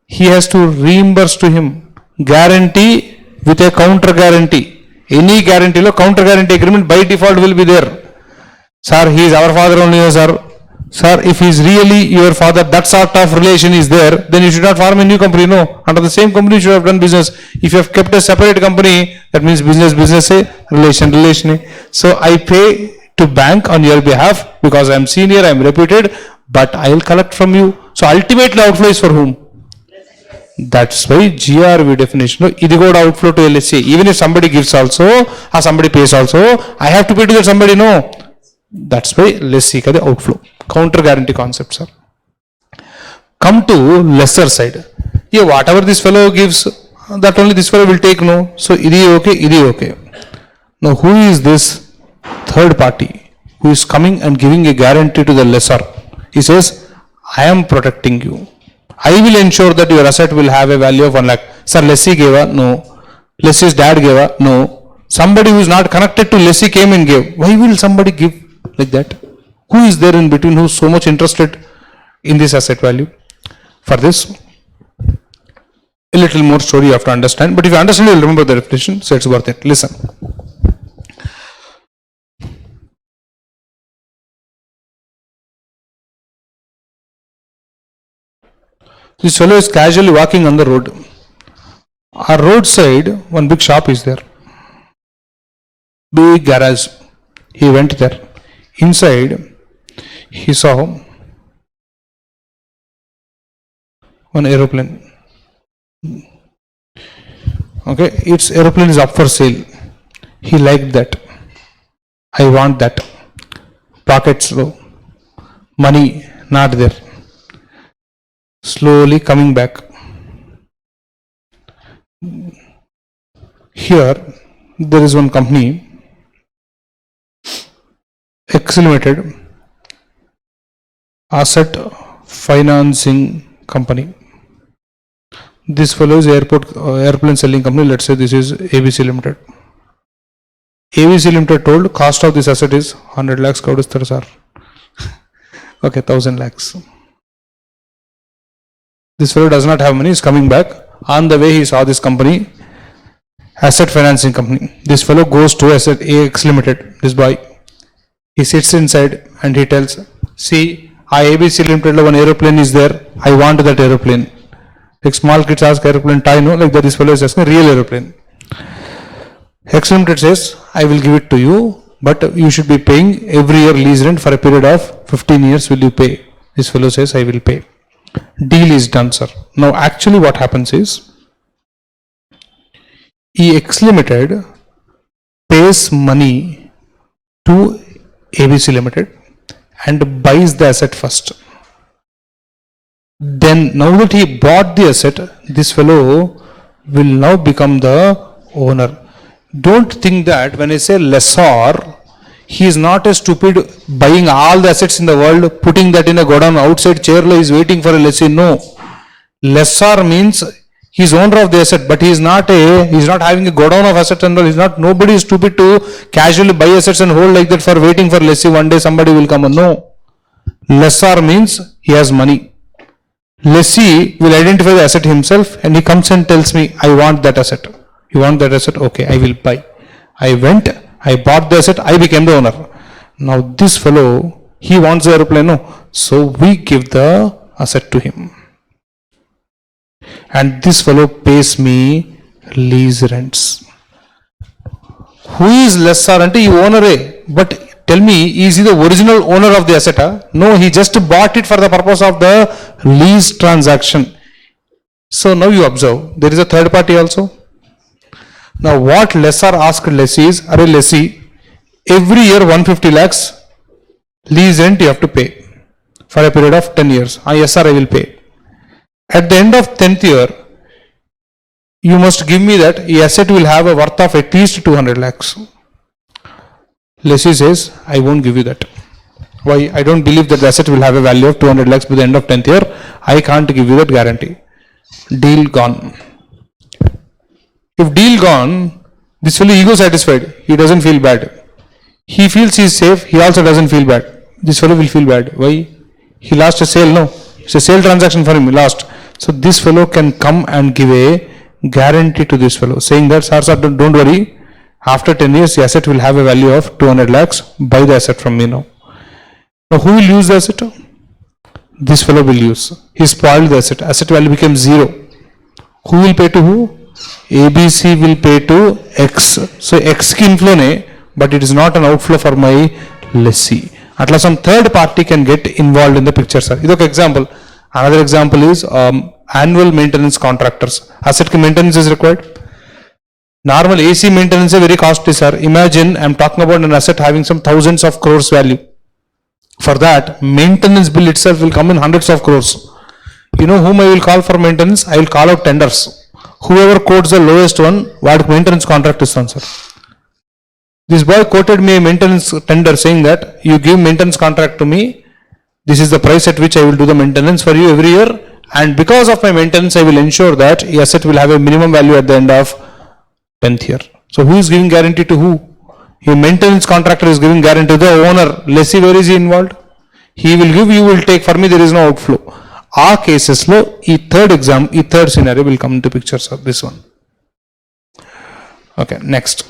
A: he has to reimburse to him. Guarantee with a counter guarantee. Any guarantee, counter guarantee agreement by default will be there. Sir, he is our father only, sir. Sir, if he is really your father, that sort of relation is there, then you should not form a new company. No, under the same company you should have done business. If you have kept a separate company, that means business, relation. So I pay to bank on your behalf because I am senior, I am reputed, but I will collect from you. So ultimately outflow is for whom? That's why GRV definition, idi goda outflow to LSA. Even if somebody gives also, or somebody pays also, I have to pay to that somebody, no. That's why lessee ka the outflow. Counter guarantee concept, sir. Come to lesser side. Yeah, whatever this fellow gives, that only this fellow will take, no. So, idi okay. Now, who is this third party who is coming and giving a guarantee to the lessor? He says, I am protecting you. I will ensure that your asset will have a value of 1 lakh. Sir, lessee gave? No. Lessee's dad gave? No. Somebody who is not connected to lessee came and gave. Why will somebody give like that? Who is there in between who is so much interested in this asset value? For this, a little more story you have to understand. But if you understand, you will remember the definition, so it's worth it. Listen. This fellow is casually walking on the road. Our roadside, one big shop is there. Big garage. He went there. Inside, he saw one aeroplane. Okay, its aeroplane is up for sale. He liked that. I want that. Pockets low. Money not there. Slowly coming back. Here, there is one company, X Limited, asset financing company. This fellow is airplane selling company. Let's say this is ABC Limited. ABC Limited told cost of this asset is 100 lakhs. Kaudistar sir. Okay, 1000 lakhs. This fellow does not have money, is coming back. On the way, he saw this company, asset financing company. This fellow goes to X Limited, this boy. He sits inside and he tells, see, ABC Limited, one aeroplane is there. I want that aeroplane. Like small kids ask aeroplane tie, no? Like that, this fellow is asking real aeroplane. X Limited says, I will give it to you, but you should be paying every year lease rent for a period of 15 years. Will you pay? This fellow says, I will pay. Deal is done, sir. Now, actually what happens is, X Limited pays money to ABC Limited and buys the asset first. Then, now that he bought the asset, this fellow will now become the owner. Don't think that when I say lessor, he is not a stupid buying all the assets in the world, putting that in a godown outside chair, is waiting for a lessee. No. Lessor means He is owner of the asset, but he is not having a godown of assets and all. Nobody is stupid to casually buy assets and hold like that for waiting for lessee. One day somebody will come. No. Lessor means he has money. Lessee will identify the asset himself and he comes and tells me, I want that asset. You want that asset? Okay, I will buy. I went, I bought the asset, I became the owner. Now this fellow, he wants the aeroplane, no? So we give the asset to him. And this fellow pays me lease rents. Who is lessor? Ante he owner, but tell me, is he the original owner of the asset? No, he just bought it for the purpose of the lease transaction. So now you observe, there is a third party also. Now what lessor asked lessee is, array lessee, every year 150 lakhs lease rent you have to pay for a period of 10 years. Yes sir, I will pay. At the end of 10th year, you must give me that the asset will have a worth of at least 200 lakhs. Lessee says, I won't give you that. Why? I don't believe that the asset will have a value of 200 lakhs by the end of 10th year. I can't give you that guarantee. Deal gone. If deal gone, this fellow ego satisfied. He doesn't feel bad. He feels he is safe. He also doesn't feel bad. This fellow will feel bad. Why? He lost a sale. No. It's a sale transaction for him. He lost. So this fellow can come and give a guarantee to this fellow, saying that, sir, don't worry. After 10 years, the asset will have a value of 200 lakhs. Buy the asset from me now. Now, who will use the asset? This fellow will use. He spoiled the asset. Asset value became 0. Who will pay to who? ABC will pay to X. So, X ki inflow ne, but it is not an outflow for my lessee. Atla some third party can get involved in the picture, sir. This is an example. Another example is annual maintenance contractors. Asset ki maintenance is required. Normal AC maintenance is very costly, sir. Imagine I am talking about an asset having some thousands of crores value. For that, maintenance bill itself will come in hundreds of crores. You know whom I will call for maintenance? I will call out tenders. Whoever quotes the lowest one, what maintenance contract is on, sir. This boy quoted me a maintenance tender saying that you give maintenance contract to me. This is the price at which I will do the maintenance for you every year. And because of my maintenance, I will ensure that the asset will have a minimum value at the end of 10th year. So who is giving guarantee to who? A maintenance contractor is giving guarantee to the owner. Lessee, where is he involved? He will give, you will take. For me, there is no outflow. Our cases lo, third scenario will come into picture, sir. This one. Okay, next.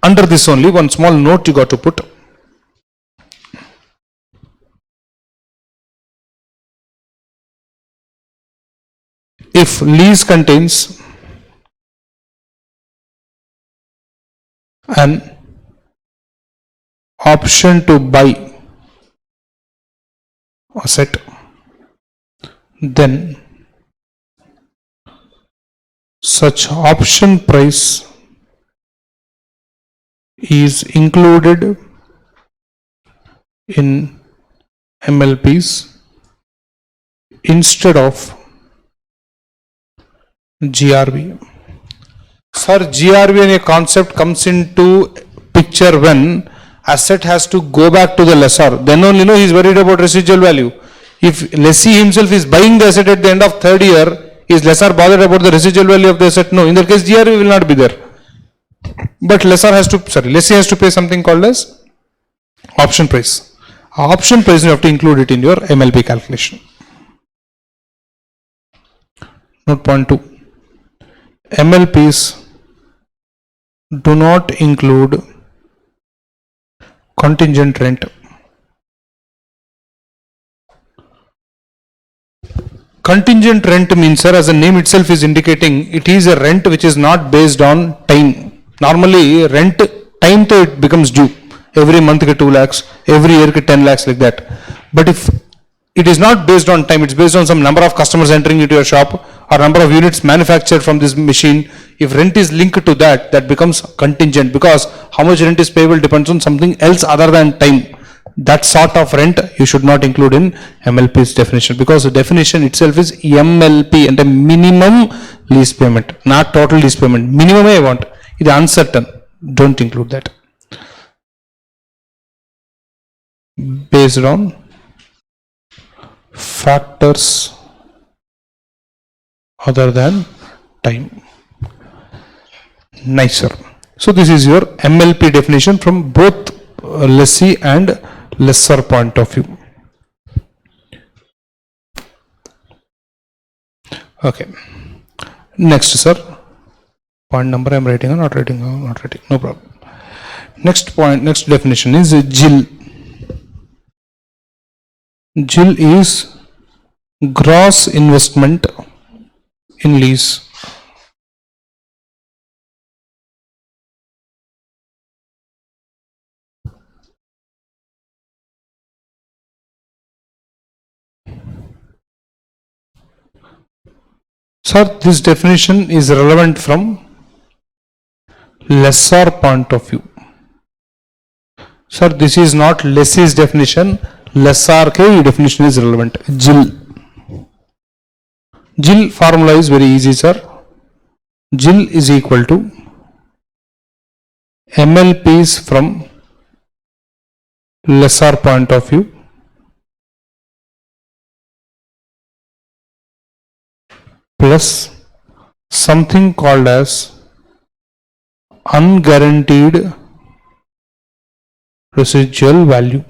A: Under this only, one small note you got to put. If lease contains an option to buy asset, then such option price is included in MLPs instead of GRV. Sir, GRV and a concept comes into picture when asset has to go back to the lessor. Then only he is worried about residual value. If lessee himself is buying the asset at the end of third year, is lessor bothered about the residual value of the asset? No. In that case, GRV will not be there. But lessee has to pay something called as option price. Option price you have to include it in your MLP calculation. Note point 2. MLPs do not include contingent rent. Contingent rent means, sir, as the name itself is indicating, it is a rent which is not based on time. Normally, rent time to it becomes due. Every month 2 lakhs, every year 10 lakhs like that. But if it is not based on time, it's based on some number of customers entering into your shop or number of units manufactured from this machine. If rent is linked to that, that becomes contingent, because how much rent is payable depends on something else other than time. That sort of rent you should not include in MLP's definition, because the definition itself is MLP and a minimum lease payment, not total lease payment. Minimum I want. It is uncertain. Don't include that. Based on factors other than time. Nice, sir. So this is your MLP definition from both lessee and lessor point of view. Okay. Next, sir. Point number I am writing or not writing? Not writing. No problem. Next point, next definition is GIL. GIL is gross investment in lease. Sir, this definition is relevant from lessor point of view. Sir, this is not lessee's definition. Lessor definition is relevant. GIL. GIL formula is very easy, sir. GIL is equal to MLPs from lessor point of view plus something called as unguaranteed residual value.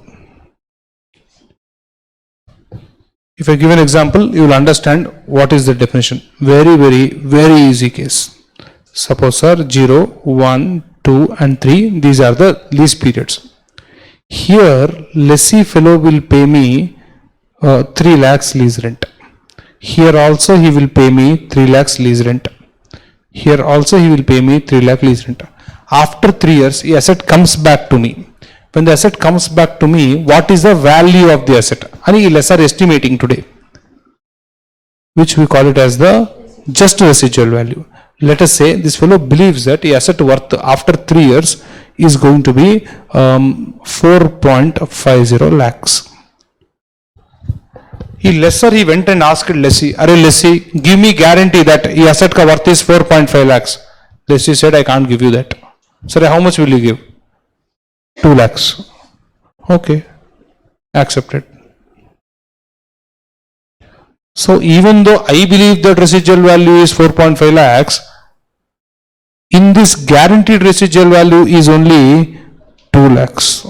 A: If I give an example, you will understand what is the definition. Very easy case. Suppose, sir, 0, 1, 2 and 3, these are the lease periods. Here, lessee fellow will pay me 3 lakhs lease rent. Here also he will pay me 3 lakhs lease rent. Here also he will pay me 3 lakh lease rent. After 3 years, the asset comes back to me. When the asset comes back to me, what is the value of the asset? And lessor estimating today, which we call it as the just residual value. Let us say this fellow believes that the asset worth after 3 years is going to be 4.50 lakhs. He went and asked lessee, "Arey lessee, give me guarantee that the asset ka worth is 4.5 lakhs. Lessee said, "I can't give you that." Sir, how much will you give? 2 lakhs. Okay, accepted. So even though I believe that residual value is 4.5 lakhs, in this guaranteed residual value is only 2 lakhs.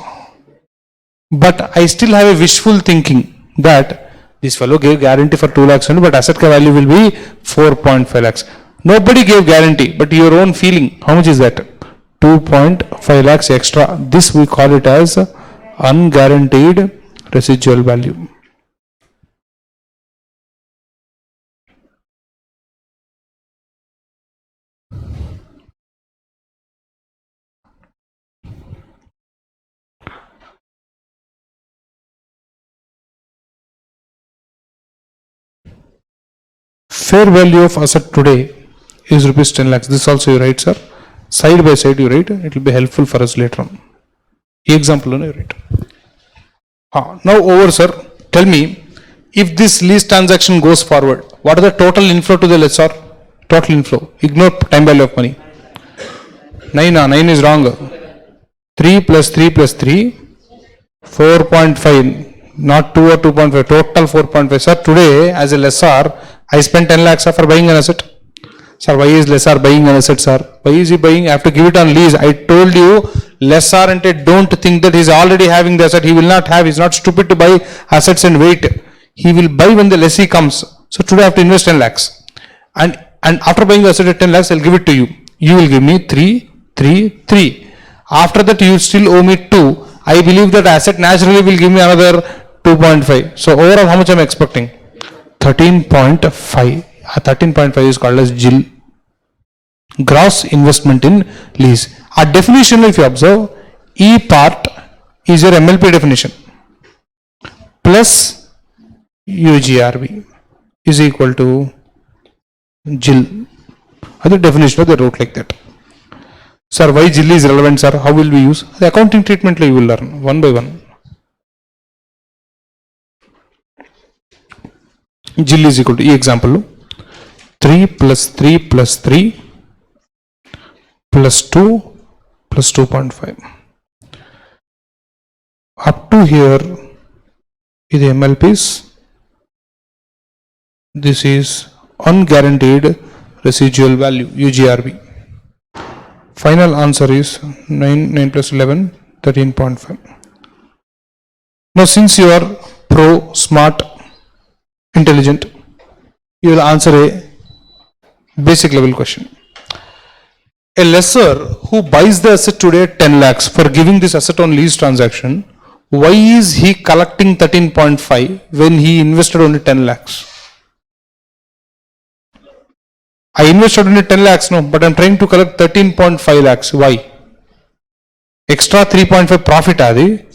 A: But I still have a wishful thinking that this fellow gave guarantee for 2 lakhs only, but asset value will be 4.5 lakhs. Nobody gave guarantee, but your own feeling, how much is that? 2.5 lakhs extra. This we call it as unguaranteed residual value. Fair value of asset today is rupees 10 lakhs. This also you write, sir. Side by side you write. It will be helpful for us later on. Example you write. Now over, sir. Tell me, if this lease transaction goes forward, what is the total inflow to the lessor? Total inflow. Ignore time value of money. 9 is wrong. 3 plus 3 plus 3, 4.5. Not 2 or 2.5. Total 4.5. Sir, today as a lessor, I spent 10 lakhs for buying an asset. Sir, why is lessor buying an asset, sir? Why is he buying? I have to give it on lease. I told you, lessor and don't think that he is already having the asset. He will not have. He is not stupid to buy assets and wait. He will buy when the lessee comes. So today I have to invest 10 lakhs. And after buying the asset at 10 lakhs, I will give it to you. You will give me 3. After that, you still owe me 2. I believe that asset naturally will give me another 2.5. So overall, how much I am expecting? 13.5. 13.5 is called as GIL, gross investment in lease. Our definition, if you observe, E part is your MLP definition plus UGRV is equal to GIL. Other definition they wrote like that. Sir, why GIL is relevant, sir? How will we use? The accounting treatment you will learn one by one. GIL is equal to, example, 3 plus 3 plus 3 plus 2 plus 2.5. Up to here is the MLPs. This is unguaranteed residual value, UGRV. Final answer is 9 plus 11, 13.5. Now since you are pro, smart, intelligent, you will answer a basic level question. A lessor who buys the asset today at 10 lakhs for giving this asset on lease transaction, why is he collecting 13.5 when he invested only 10 lakhs? I invested only 10 lakhs, no, but I'm trying to collect 13.5 lakhs. Why? Extra 3.5 profit adi.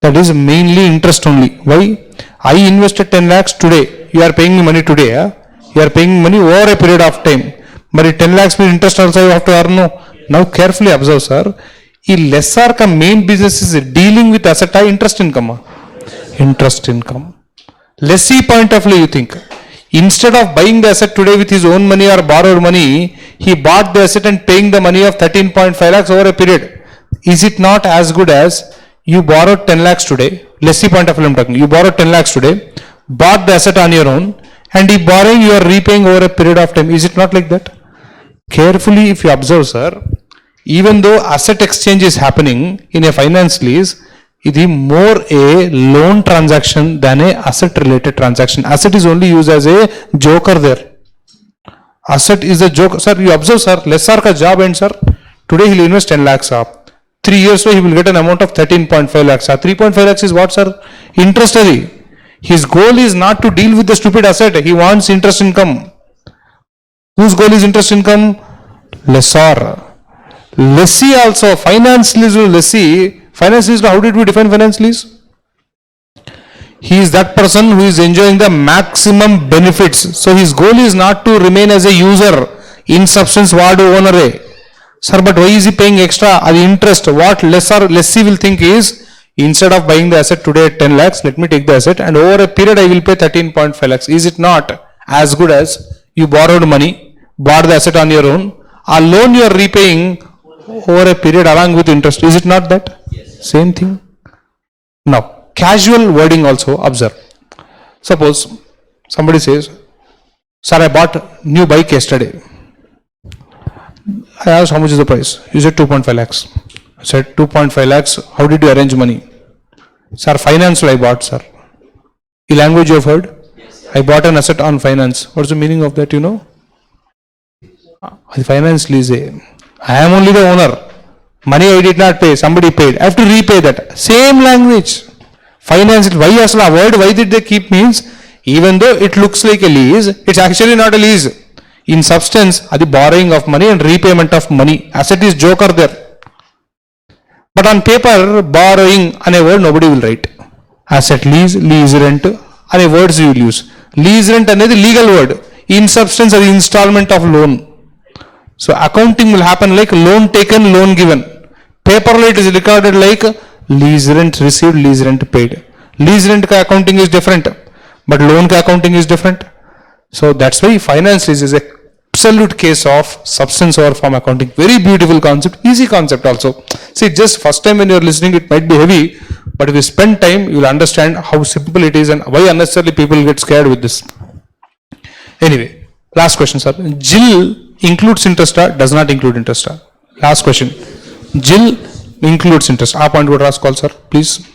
A: That is mainly interest only. Why? I invested 10 lakhs today. You are paying me money today. You are paying money over a period of time. But 10 lakhs with interest also you have to earn. No. Now carefully observe, sir. ఈ లెస్సార్ కా main business is dealing with asset interest income. Interest income. Lessee point of view you think instead of buying the asset today with his own money or borrowed money, he bought the asset and paying the money of 13.5 lakhs over a period. Is it not as good as you borrowed 10 lakhs today? Lessee point of view I'm talking. You borrowed 10 lakhs today, bought the asset on your own, and if borrowing you are repaying over a period of time. Is it not like that? Carefully if you observe, sir, even though asset exchange is happening in a finance lease, it is more a loan transaction than a asset related transaction. Asset is only used as a joker there. Asset is a joker. Sir, you observe, sir, lessor ka job and sir, today he will invest 10 lakhs up. 3 years so he will get an amount of 13.5 lakhs. 3.5 lakhs is what, sir? Interest adi. His goal is not to deal with the stupid asset. He wants interest income. Whose goal is interest income? Lessor. Lessee also, finance lease lessee. Finance lease, how did we define finance lease? He is that person who is enjoying the maximum benefits. So his goal is not to remain as a user. In substance, vaadu owner. Sir, but why is he paying extra? The interest. What lessee will think is, instead of buying the asset today at 10 lakhs, let me take the asset and over a period I will pay 13.5 lakhs. Is it not as good as you borrowed money, bought the asset on your own, a loan you are repaying over a period along with interest? Is it not that? Yes. Same thing. Now, casual wording also observe. Suppose somebody says, sir, I bought new bike yesterday. I asked how much is the price. You said 2.5 lakhs. I said 2.5 lakhs. How did you arrange money? Sir, finance I bought, sir. The language you have heard? Yes, I bought an asset on finance. What's the meaning of that, you know? The finance lease. I am only the owner. Money I did not pay, somebody paid. I have to repay that. Same language. Finance, why asla word, why did they keep means? Even though it looks like a lease, it's actually not a lease. In substance, the borrowing of money and repayment of money. Asset is joker there. But on paper, borrowing and a word nobody will write. Asset lease, lease rent, and a words you will use. Lease rent అనేది legal word. In substance, the installment of loan. So accounting will happen like loan taken, loan given. Paperly it is recorded like lease rent received, lease rent paid. Lease rent ka accounting is different, but loan ka accounting is different. So that's why finance lease is a absolute case of substance over form accounting. Very beautiful concept, easy concept also. See, just first time when you are listening it might be heavy, but if you spend time you will understand how simple it is and why unnecessarily people get scared with this. Anyway, last question, sir. JIL includes interest or does not include interest? Last question. JIL includes interest. Our point would ask call, sir, please.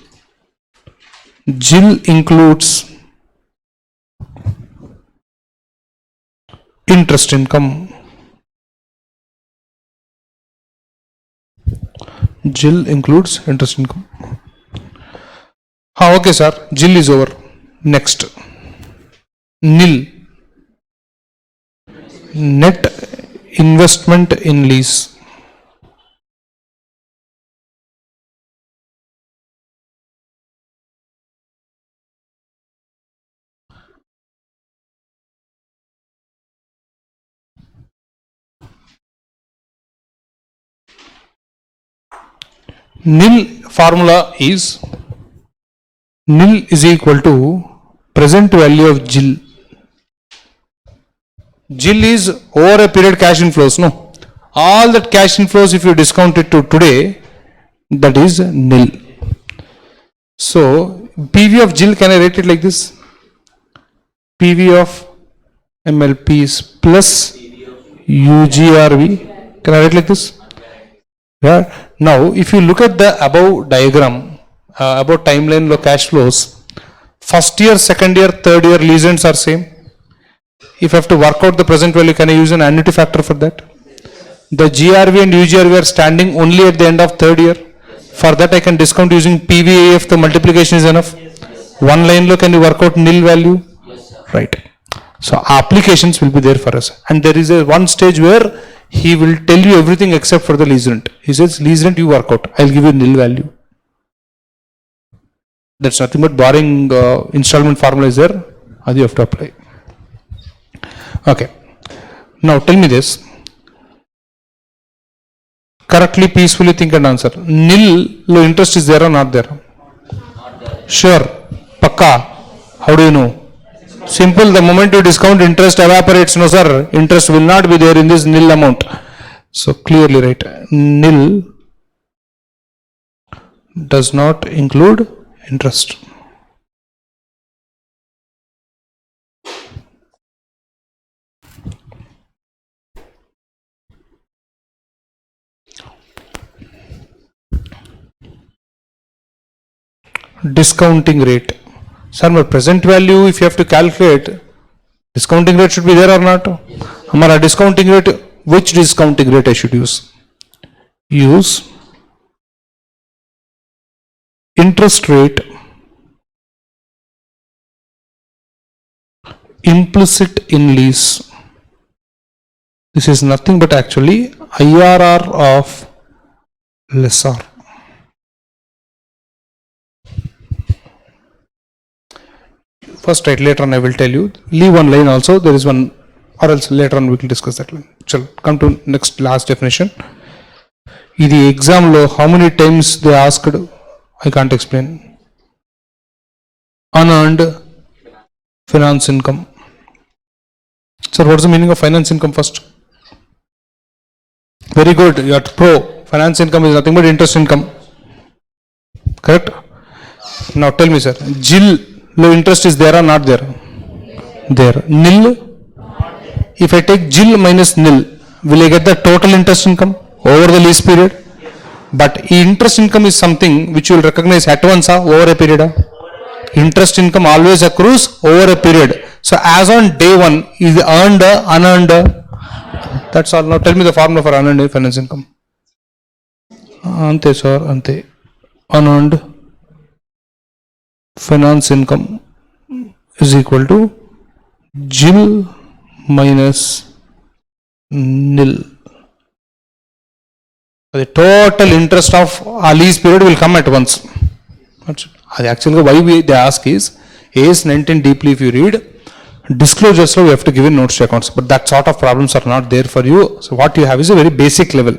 A: JIL includes interest income. JIL includes interest income. Okay, sir. JIL is over. Next. NIL. Net investment in lease. NIL formula is NIL is equal to present value of JIL. JIL is over a period cash inflows, no? All that cash inflows, if you discount it to today, that is NIL. So, PV of JIL, can I write it like this? PV of MLPs plus UGRV. Can I write like this? Yeah. Now, if you look at the above diagram, about timeline of cash flows, first year, second year, third year lease rents are same. If I have to work out the present value, can I use an annuity factor for that? The GRV and UGRV are standing only at the end of third year. For that, I can discount using PVA if the multiplication is enough. One line look, can you work out nil value? Right. So applications will be there for us. And there is a one stage where he will tell you everything except for the lease rent. He says, lease rent you work out. I'll give you nil value. That's nothing but borrowing installment formula is there. How do you have to apply? Okay. Now tell me this. Correctly, peacefully think and answer. Nil low interest is there or not there? Sure. Pakka. How do you know? Simple. The moment you discount, interest evaporates. No sir. Interest will not be there in this nil amount. So clearly write. Nil does not include interest. Discounting rate. Sir, my present value, if you have to calculate, discounting rate should be there or not? Hamara discounting rate, which discounting rate I should use? Use interest rate implicit in lease. This is nothing but actually IRR of lessor. First write, later on I will tell you. Leave one line also, there is one, or else later on we will discuss that line. So come to next last definition. In the exam law, how many times they asked, I can't explain. Unearned finance income. Sir, what's the meaning of finance income first? Very good, you are pro. Finance income is nothing but interest income. Correct? Now tell me sir, GIL low interest is there or not there? There. Nil? If I take GIL minus nil, will I get the total interest income over the lease period? But interest income is something which you will recognize at once over a period. Interest income always accrues over a period. So as on day one, is earned, unearned? That's all. Now tell me the formula for unearned finance income. Ante sir, ante. Unearned finance income is equal to GIL minus nil. The total interest of a lease period will come at once. Actually, why they ask is AS 19 deeply. If you read disclosures, so we have to give in notes to accounts, but that sort of problems are not there for you. So what you have is a very basic level,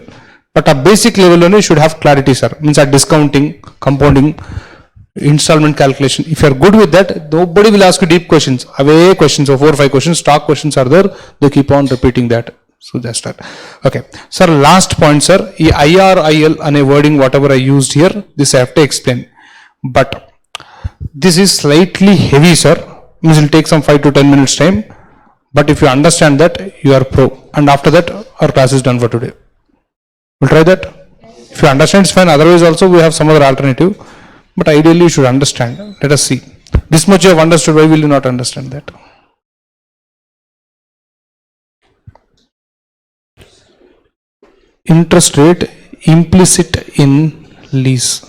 A: but a basic level only should have clarity, sir. Means at discounting, compounding, installment calculation. If you are good with that, nobody will ask you deep questions. Away questions of 4 or 5 questions, stock questions are there. They keep on repeating that. So that's that. Okay, sir. Last point, sir. IRIL and a wording whatever I used here, this I have to explain. But this is slightly heavy, sir. Means it will take some 5 to 10 minutes time. But if you understand that, you are pro. And after that, our class is done for today. We'll try that. If you understand, it's fine. Otherwise, also we have some other alternative. But ideally, you should understand. Let us see. This much you have understood. Why will you not understand that? Interest rate implicit in lease.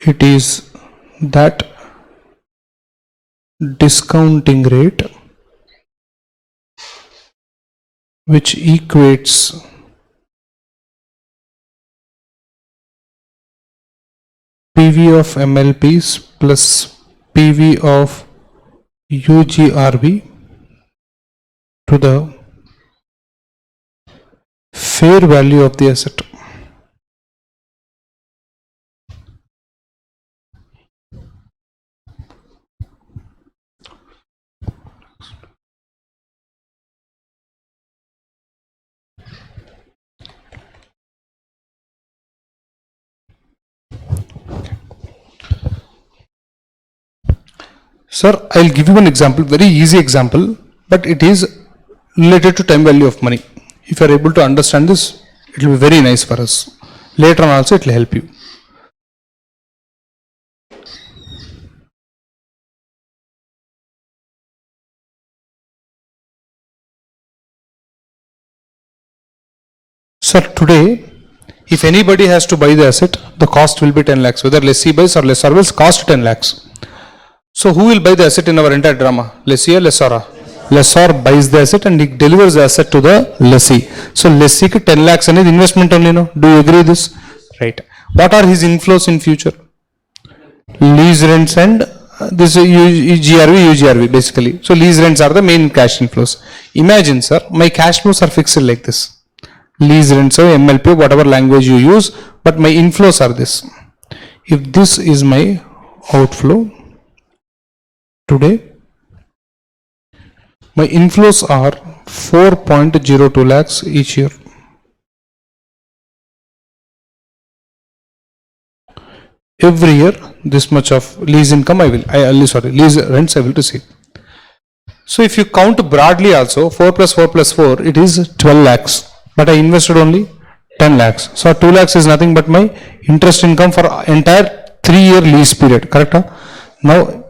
A: It is that discounting rate which equates PV of MLPs plus PV of UGRV to the fair value of the asset. Sir, I'll give you an example, very easy example, but it is related to time value of money. If you are able to understand this, it will be very nice for us. Later on also it will help you. Sir, today, if anybody has to buy the asset, the cost will be 10 lakhs. Whether lessee buys or lessor buys, cost 10 lakhs. So who will buy the asset in our entire drama? Lessee or lessor? Lessor buys the asset and he delivers the asset to the lessee. So lessee ki 10 lakhs and investment only, no? Do you agree this? Right. What are his inflows in future? Lease rents and this GRV, UGRV basically. So lease rents are the main cash inflows. Imagine, sir, my cash flows are fixed like this. Lease rents, so MLP, whatever language you use, but my inflows are this. If this is my outflow today, my inflows are 4.02 lakhs each year. Every year, this much of lease income lease rents I will receive. So if you count broadly also, 4 plus 4 plus 4, it is 12 lakhs. But I invested only 10 lakhs. So 2 lakhs is nothing but my interest income for entire 3-year lease period. Correct? Huh? Now,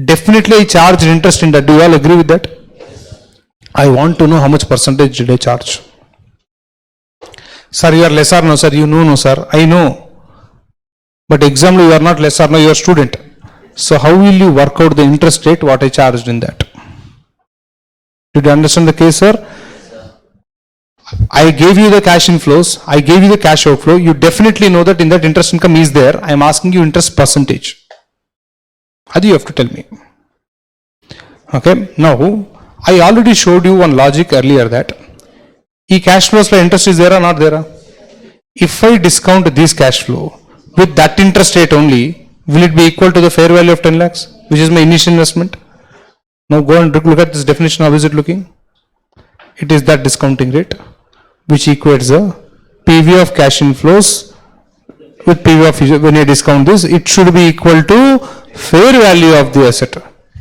A: definitely I charged interest in that. Do you all agree with that? I want to know how much percentage did I charge. Sir, you are lessor, no sir. You know, no sir. I know. But exam you are not lessor, no, you are student. So how will you work out the interest rate what I charged in that? Did you understand the case, sir? I gave you the cash inflows, I gave you the cash outflow, you definitely know that in that interest income is there, I am asking you interest percentage. How do you have to tell me? Okay, now, I already showed you one logic earlier that cash flows for interest is there or not there? If I discount this cash flow with that interest rate only, will it be equal to the fair value of 10 lakhs, which is my initial investment? Now go and look at this definition, how is it looking? It is that discounting rate, which equates the PV of cash inflows with PV of, when you discount this, it should be equal to fair value of the asset.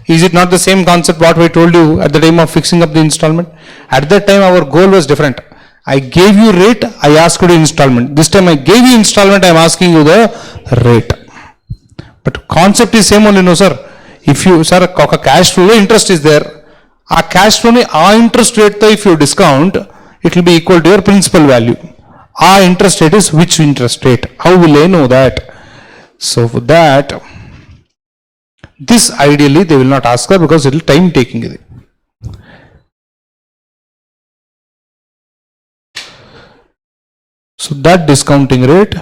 A: Is it not the same concept what we told you at the time of fixing up the installment? At that time our goal was different. I gave you rate, I asked you installment. This time I gave you installment, I am asking you the rate. But concept is same only, no sir. If you, sir, cash flow interest is there, a cash flow interest rate if you discount, it will be equal to your principal value. Our interest rate is which interest rate? How will I know that? So for that, this ideally they will not ask her because it will time taking. So that discounting rate,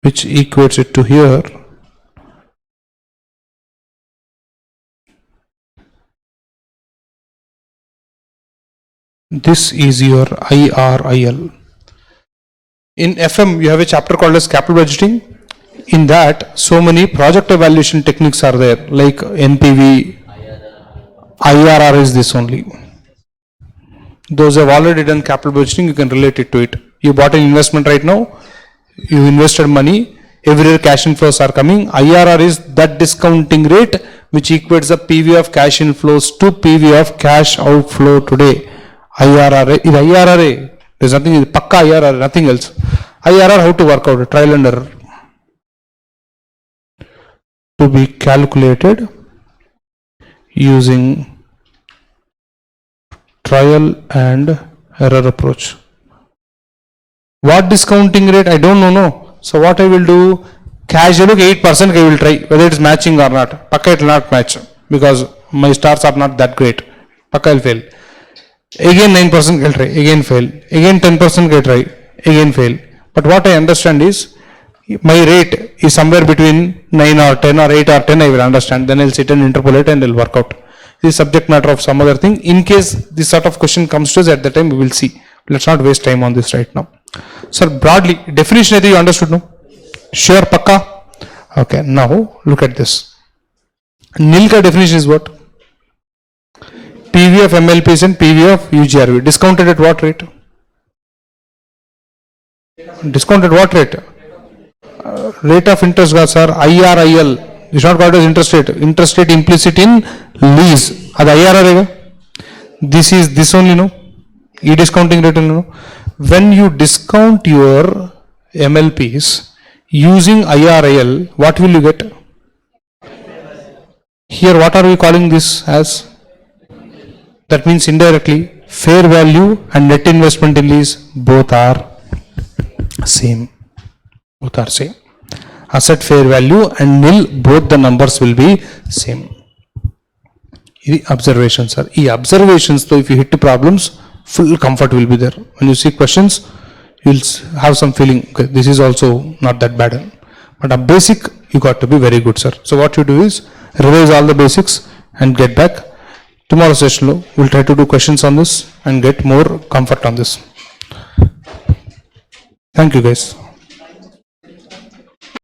A: which equates it to here, this is your IRIL. In FM, you have a chapter called as capital budgeting. In that, so many project evaluation techniques are there, like NPV, IRR is this only. Those who have already done capital budgeting, you can relate it to it. You bought an investment right now, you invested money, every year cash inflows are coming. IRR is that discounting rate, which equates the PV of cash inflows to PV of cash outflow today. IRR, is IRR, there's nothing, pakka IRR, nothing else. IRR, how to work out, trial and error. To be calculated using trial and error approach. What discounting rate? I don't know, no. So what I will do, cash look 8% I will try, whether it is matching or not. Pakka it will not match because my stars are not that great. Pakka I will fail. Again 9% I will try, again fail. Again 10% I will try, again fail. But what I understand is, my rate is somewhere between 9 or 10 or 8 or 10, I will understand. Then I will sit and interpolate and it will work out. This is subject matter of some other thing. In case this sort of question comes to us at the time, we will see. Let's not waste time on this right now. Sir, broadly, definition I think you understood, no? Sure, pakka? Okay, now look at this. NIL ka definition is what? PV of MLPs and PV of UGRV. Discounted at what rate? Discounted what rate? Rate of interest, sir, IRIL. It's not called as interest rate. Interest rate implicit in lease. That IRR. This is this only, no? E-discounting rate only, no? When you discount your MLPs using IRIL, what will you get? Here, what are we calling this as? That means indirectly, fair value and net investment in lease both are same. Both are same. Asset fair value and nil, both the numbers will be same. The observations are. E observations, so if you hit the problems, full comfort will be there. When you see questions, you'll have some feeling, okay, this is also not that bad. But a basic, you got to be very good, sir. So what you do is, revise all the basics and get back. Tomorrow session, we'll try to do questions on this and get more comfort on this. Thank you, guys.